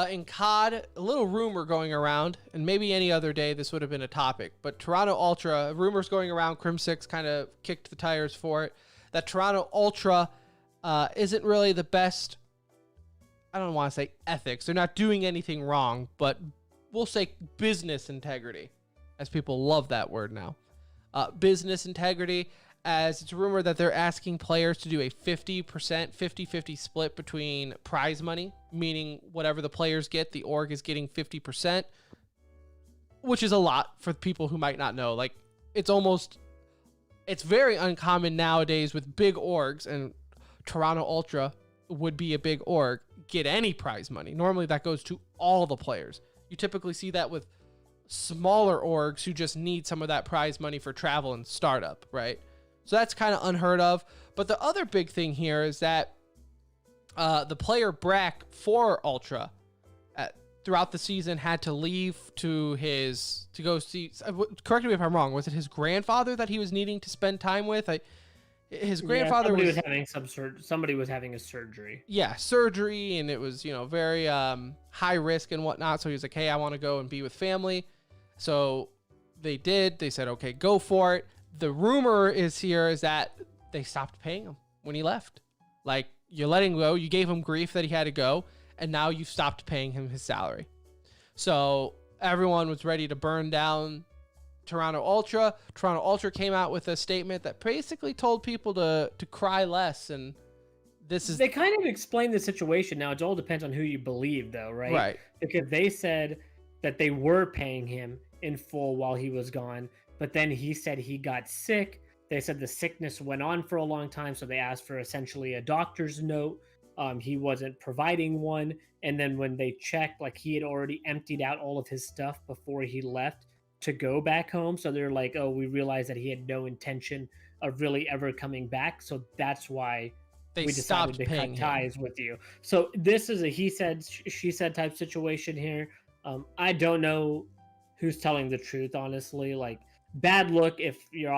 In COD, a little rumor going around, and maybe any other day this would have been a topic, but Toronto Ultra, rumors going around, Crim6 kind of kicked the tires for it, that Toronto Ultra isn't really the best, I don't want to say ethics, they're not doing anything wrong, but we'll say business integrity, as people love that word now. Business integrity, as it's rumored that they're asking players to do a 50%, 50-50 split between prize money, meaning whatever the players get, the org is getting 50%, which is a lot for people who might not know. Like, it's very uncommon nowadays with big orgs, and Toronto Ultra would be a big org, get any prize money. Normally that goes to all the players. You typically see that with smaller orgs who just need some of that prize money for travel and startup, right? So that's kind of unheard of. But the other big thing here is that the player Brack for Ultra throughout the season had to leave to go see. Correct me if I'm wrong. Was it his grandfather that he was needing to spend time with? His grandfather somebody was having a surgery. Yeah, surgery, and it was very high risk and whatnot. So he was like, "Hey, I want to go and be with family." So they did. They said, "Okay, go for it." The rumor is that they stopped paying him when he left. Like, you're letting him go. You gave him grief that he had to go, and now you've stopped paying him his salary. So everyone was ready to burn down Toronto Ultra. Toronto Ultra came out with a statement that basically told people to cry less, and they kind of explained the situation. Now it all depends on who you believe, though, right? Right. Because they said that they were paying him in full while he was gone, but then he said he got sick. They said the sickness went on for a long time, so they asked for essentially a doctor's note. He wasn't providing one, and then when they checked, like, he had already emptied out all of his stuff before he left to go back home. So they're like, "Oh, we realized that he had no intention of really ever coming back, so that's why we decided to cut ties with you." So this is a he said, she said type situation here. I don't know who's telling the truth, honestly. Like, bad look if you're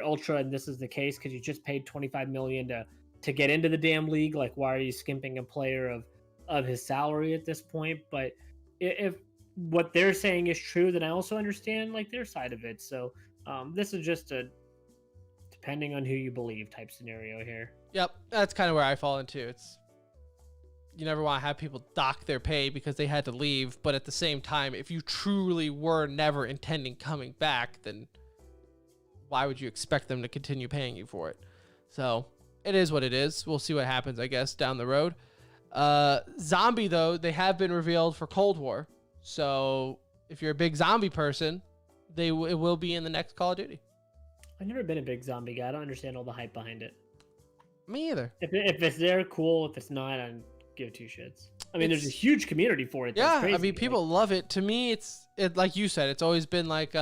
Ultra and this is the case, because you just paid $25 million to get into the damn league. Like, why are you skimping a player of his salary at this point? But if what they're saying is true, then I also understand, like, their side of it. So this is just a depending on who you believe type scenario here. Yep, that's kind of where I fall into. You never want to have people dock their pay because they had to leave, but at the same time, if you truly were never intending coming back, then why would you expect them to continue paying you for it? So it is what it is. We'll see what happens, I guess, down the road. Zombie, though, they have been revealed for Cold War. So if you're a big zombie person, it will be in the next Call of Duty. I've never been a big zombie guy. I don't understand all the hype behind it. Me either. If it's there, cool. If it's not, I don't give two shits. I mean, there's a huge community for it. Yeah, crazy. I mean, people love it. To me, it's like you said, it's always been like,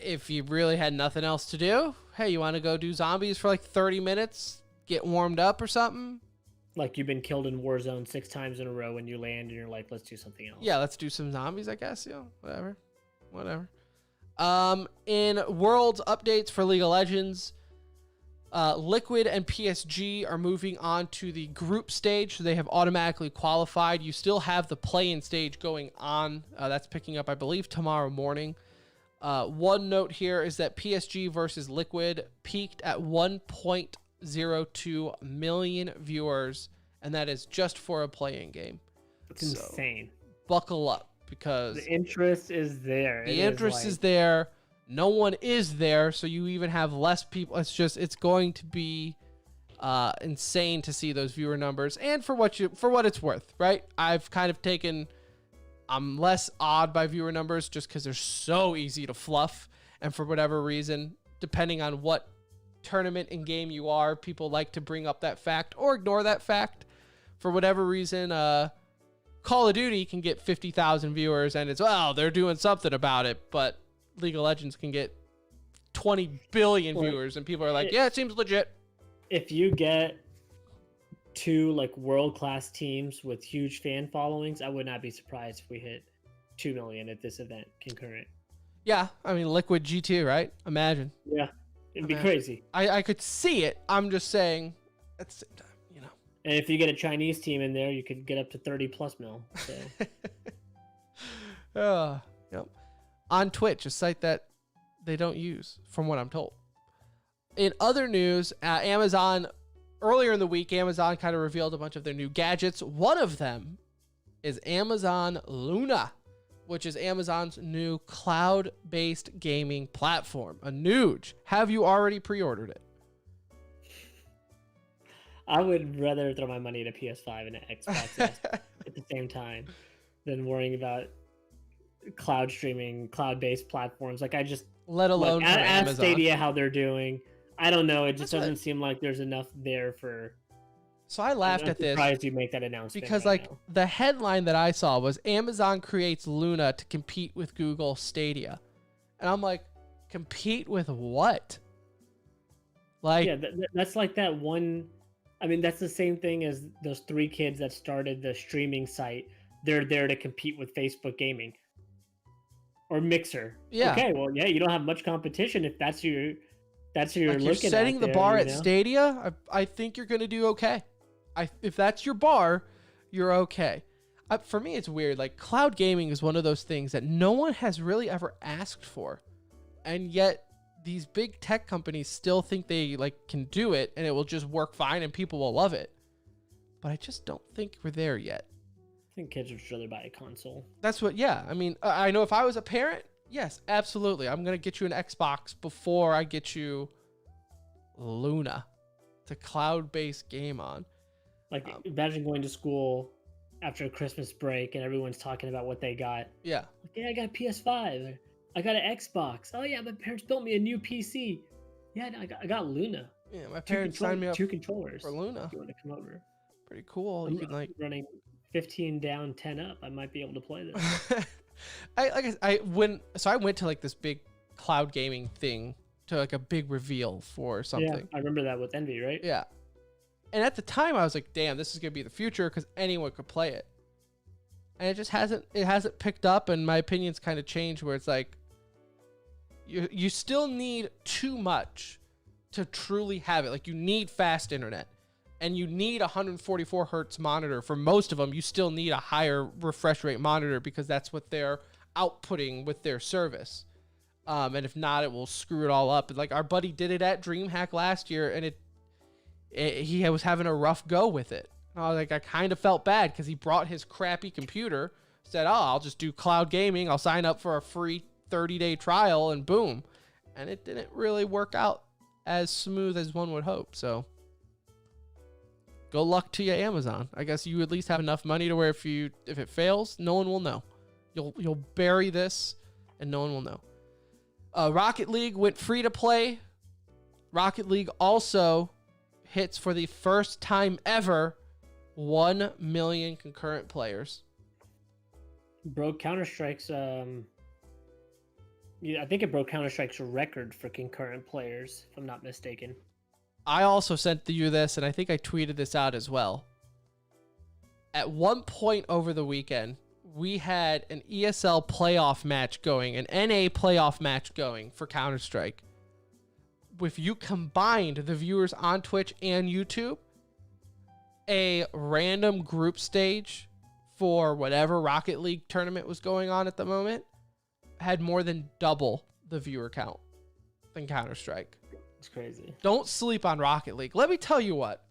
if you really had nothing else to do, hey, you want to go do zombies for like 30 minutes, get warmed up or something? Like, you've been killed in Warzone 6 times in a row and you land and you're like, let's do something else. Yeah, let's do some zombies, I guess. Whatever. In Worlds updates for League of Legends, Liquid and PSG are moving on to the group stage, so they have automatically qualified. You still have the play-in stage going on. That's picking up, I believe, tomorrow morning. One note here is that PSG versus Liquid peaked at 1.02 million viewers, and that is just for a play-in game. That's insane. Buckle up, because the interest is there. The interest is there. No one is there, so you even have less people. It's going to be insane to see those viewer numbers, and for what it's worth, right? I'm less awed by viewer numbers just because they're so easy to fluff, and for whatever reason, depending on what tournament and game you are, people like to bring up that fact or ignore that fact. For whatever reason, Call of Duty can get 50,000 viewers, and they're doing something about it, but League of Legends can get 20 billion viewers, and people are like, yeah, it seems legit. If you get two like world-class teams with huge fan followings, I would not be surprised if we hit 2 million at this event concurrent. Yeah, I mean, Liquid GT, right? Imagine. Yeah, it'd be Imagine. crazy. I could see it. I'm just saying at the same time, you know. And if you get a Chinese team in there, you could get up to 30 plus mil. So Yep. On Twitch, a site that they don't use, from what I'm told. In other news, Amazon, earlier in the week, Amazon kind of revealed a bunch of their new gadgets. One of them is Amazon Luna, which is Amazon's new cloud-based gaming platform. A Nuge. Have you already pre-ordered it? I would rather throw my money at a PS5 and an Xbox at the same time than worrying about cloud streaming, cloud-based platforms. Like I just Let alone ask Amazon. Stadia how they're doing. I don't know. It just That's doesn't seem like there's enough there for. So I laughed I'm at this surprised you make that announcement because, right like, now. the headline that I saw was Amazon creates Luna to compete with Google Stadia, and I'm like, compete with what? Like, Yeah, that's like that one. I mean, that's the same thing as those 3 kids that started the streaming site. They're there to compete with Facebook Gaming or Mixer. Yeah. Okay, well, yeah, you don't have much competition if that's your like looking you're setting at the there, bar you at know? Stadia. I think you're gonna do okay. If that's your bar, you're okay. For me, it's weird. Like, cloud gaming is one of those things that no one has really ever asked for, and yet these big tech companies still think they can do it, and it will just work fine, and people will love it. But I just don't think we're there yet. I think kids would just rather buy a console. That's what. Yeah, I mean, I know if I was a parent, yes, absolutely, I'm gonna get you an Xbox before I get you Luna. It's a cloud-based game on. Like, imagine going to school after a Christmas break and everyone's talking about what they got. Yeah. Like, yeah, I got a PS5. I got an Xbox. Oh yeah, my parents built me a new PC. Yeah, I got Luna. Yeah, my parents signed me up 2 controllers for Luna. If you want to come over? Pretty cool. You can running 15 down, 10 up. I might be able to play this. I went to this big cloud gaming thing to a big reveal for something. Yeah, I remember that with Envy, right? Yeah. And at the time I was like, damn, this is gonna be the future because anyone could play it. And it just hasn't picked up, and my opinion's kind of changed where it's like you still need too much to truly have it. Like, you need fast internet, and you need a 144 hertz monitor. For most of them, you still need a higher refresh rate monitor because that's what they're outputting with their service. And if not, it will screw it all up. And like, our buddy did it at DreamHack last year, and he was having a rough go with it. And I was like, I kind of felt bad because he brought his crappy computer, said, oh, I'll just do cloud gaming. I'll sign up for a free 30-day trial, and boom. And it didn't really work out as smooth as one would hope. So go luck to you, Amazon. I guess you at least have enough money to where if it fails, no one will know. You'll bury this and no one will know. Rocket League went free to play. Rocket League also hits for the first time ever 1 million concurrent players. Broke Counter-Strike's I think it broke Counter-Strike's record for concurrent players, if I'm not mistaken. I also sent you this, and I think I tweeted this out as well. At one point over the weekend, we had an ESL playoff match going, an NA playoff match going for Counter-Strike. If you combined the viewers on Twitch and YouTube, a random group stage for whatever Rocket League tournament was going on at the moment had more than double the viewer count than Counter-Strike. It's crazy. Don't sleep on Rocket League. Let me tell you what.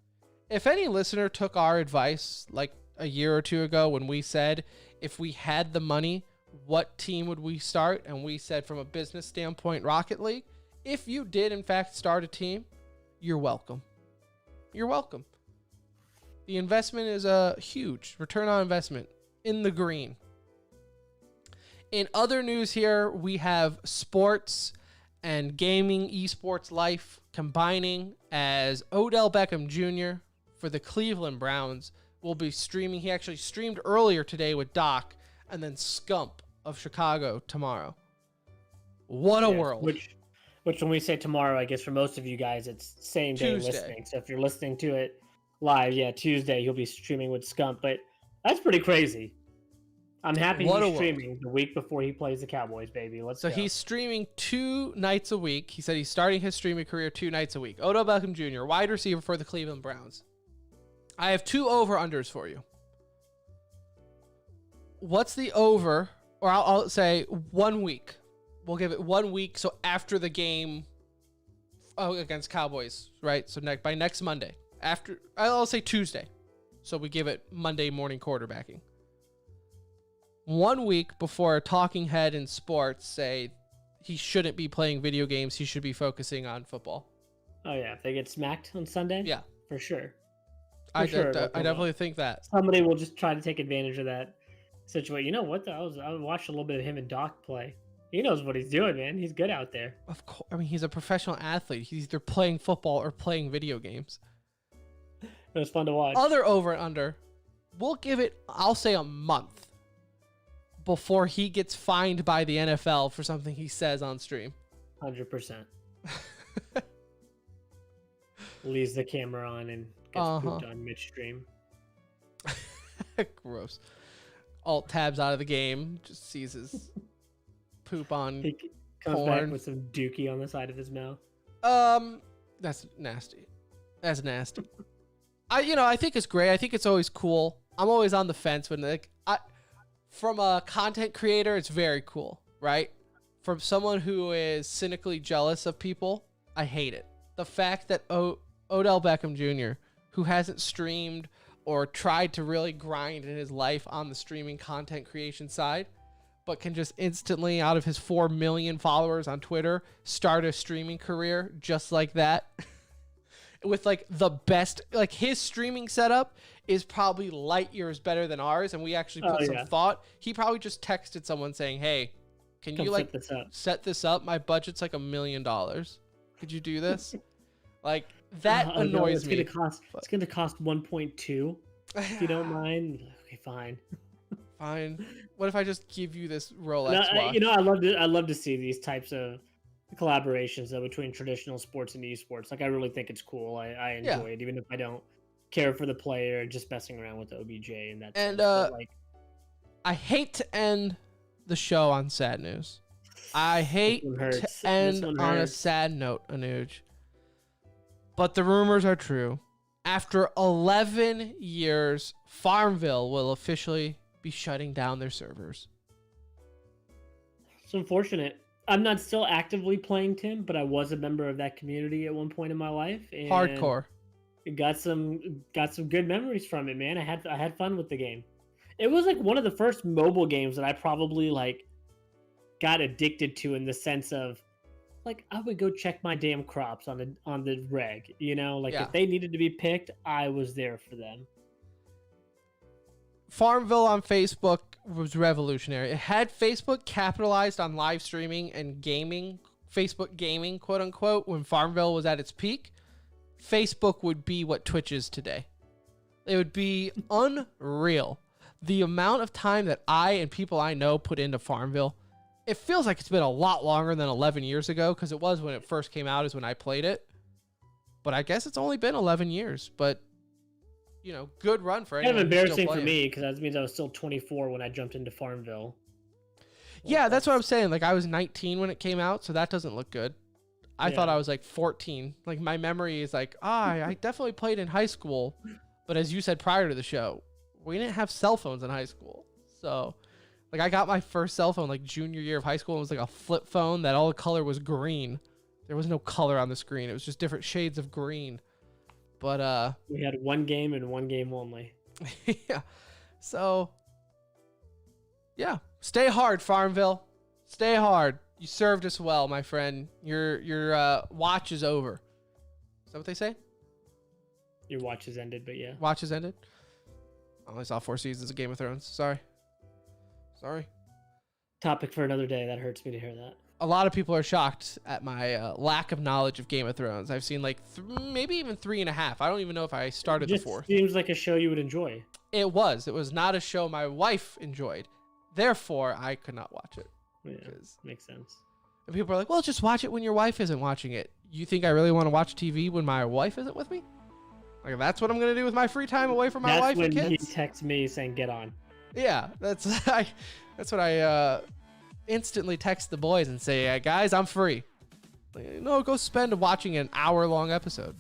If any listener took our advice like a year or two ago when we said if we had the money, what team would we start? And we said from a business standpoint, Rocket League. If you did, in fact, start a team, you're welcome. You're welcome. The investment is a huge return on investment in the green. In other news here, we have sports and gaming, esports life combining as Odell Beckham Jr. for the Cleveland Browns will be streaming. He actually streamed earlier today with Doc, and then Scump of Chicago tomorrow. What a world. Which when we say tomorrow, I guess for most of you guys, it's same day Tuesday. listening. So if you're listening to it live, yeah, Tuesday, you'll be streaming with Scump. But that's pretty crazy. I'm happy What a he's world. streaming the week before he plays the Cowboys, baby. Let's So go. he's streaming 2 nights a week. He said he's starting his streaming career 2 nights a week. Odell Beckham Jr., wide receiver for the Cleveland Browns. I have 2 over-unders for you. What's the over? Or I'll say 1 week. We'll give it 1 week. So after the game against Cowboys, right? So by next Monday. I'll say Tuesday. So we give it Monday morning quarterbacking. 1 week before a talking head in sports say he shouldn't be playing video games. He should be focusing on football. Oh yeah, if they get smacked on Sunday, Yeah, for sure. I sure, definitely think that. Somebody will just try to take advantage of that situation. You know what? I watched a little bit of him and Doc play. He knows what he's doing, man. He's good out there. Of course, I mean he's a professional athlete. He's either playing football or playing video games. It was fun to watch. Other over and under, we'll give it. I'll say a month before he gets fined by the NFL for something he says on stream. 100%. Leaves the camera on and gets pooped on midstream. Gross. Alt tabs out of the game. Just sees his poop on. He comes porn. back with some dookie on the side of his mouth. That's nasty. That's nasty. I think it's great. I think it's always cool. I'm always on the fence when from a content creator, it's very cool, right? From someone who is cynically jealous of people, I hate it. The fact that Odell Beckham Jr., who hasn't streamed or tried to really grind in his life on the streaming content creation side, but can just instantly, out of his 4 million followers on Twitter, start a streaming career just like that. With like the best, like his streaming setup is probably light years better than ours, and we actually put some thought. He probably just texted someone saying, "Hey, can you like set this up? My budget's like $1 million. Could you do this?" Like that annoys me. It's gonna cost 1.2. If you don't mind, okay, fine. Fine. What if I just give you this Rolex watch? I love to see these types of collaborations though between traditional sports and esports. Like I really think it's cool. I enjoy it, even if I don't care for the player. Just messing around with the OBJ and that. And like, I hate to end the show on sad news. I hate to end on a sad note, Anuj. But the rumors are true. After 11 years, Farmville will officially be shutting down their servers. It's unfortunate. I'm not still actively playing Tim, but I was a member of that community at one point in my life. And Hardcore. Got some good memories from it, man. I had fun with the game. It was like one of the first mobile games that I probably like got addicted to, in the sense of like I would go check my damn crops on the reg, if they needed to be picked, I was there for them. Farmville on Facebook was revolutionary. It had Facebook capitalized on live streaming and gaming, Facebook gaming, quote unquote, when Farmville was at its peak. Facebook would be what Twitch is today. It would be unreal. The amount of time that I and people I know put into Farmville, it feels like it's been a lot longer than 11 years ago, because it was when it first came out is when I played it. But I guess it's only been 11 years. But, good run for anyone. Kind of embarrassing for me, because that means I was still 24 when I jumped into Farmville. Yeah, that's what I'm saying. Like, I was 19 when it came out, so that doesn't look good. I thought I was like 14. Like, my memory is like, I definitely played in high school. But as you said prior to the show, we didn't have cell phones in high school. So, like, I got my first cell phone like junior year of high school. It was like a flip phone that all the color was green. There was no color on the screen. It was just different shades of green. But we had one game and one game only. Yeah. So yeah, stay hard, Farmville. Stay hard. You served us well, my friend. Your watch is over. Is that what they say? Your watch has ended, but yeah. Watch has ended. I only saw 4 seasons of Game of Thrones. Sorry. Topic for another day. That hurts me to hear that. A lot of people are shocked at my lack of knowledge of Game of Thrones. I've seen like maybe even 3.5. I don't even know if I started the 4th. Seems like a show you would enjoy. It was not a show my wife enjoyed. Therefore, I could not watch it. Yeah, makes sense. And people are like, well, just watch it when your wife isn't watching it. You think I really want to watch TV when my wife isn't with me? Like, that's what I'm going to do with my free time away from my wife and kids? That's when he texts me saying, get on. Yeah, that's what I instantly text the boys and say, hey, guys, I'm free. Like, no, go spend watching an hour-long episode.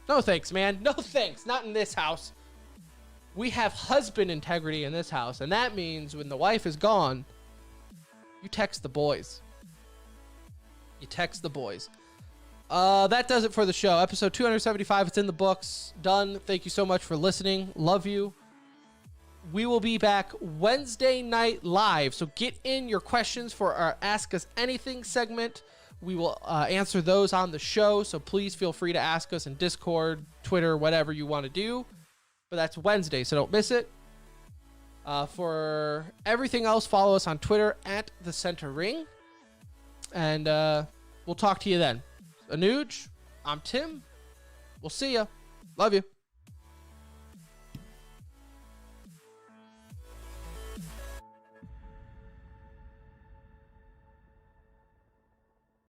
No thanks, man. No thanks. Not in this house. We have husband integrity in this house, and that means when the wife is gone, you text the boys. You text the boys. That does it for the show. Episode 275. It's in the books. Done. Thank you so much for listening. Love you. We will be back Wednesday night live. So get in your questions for our Ask Us Anything segment. We will answer those on the show. So please feel free to ask us in Discord, Twitter, whatever you want to do. But that's Wednesday, so don't miss it. For everything else, follow us on Twitter at The Center Ring. And we'll talk to you then. Anuj, I'm Tim. We'll see ya. Love you.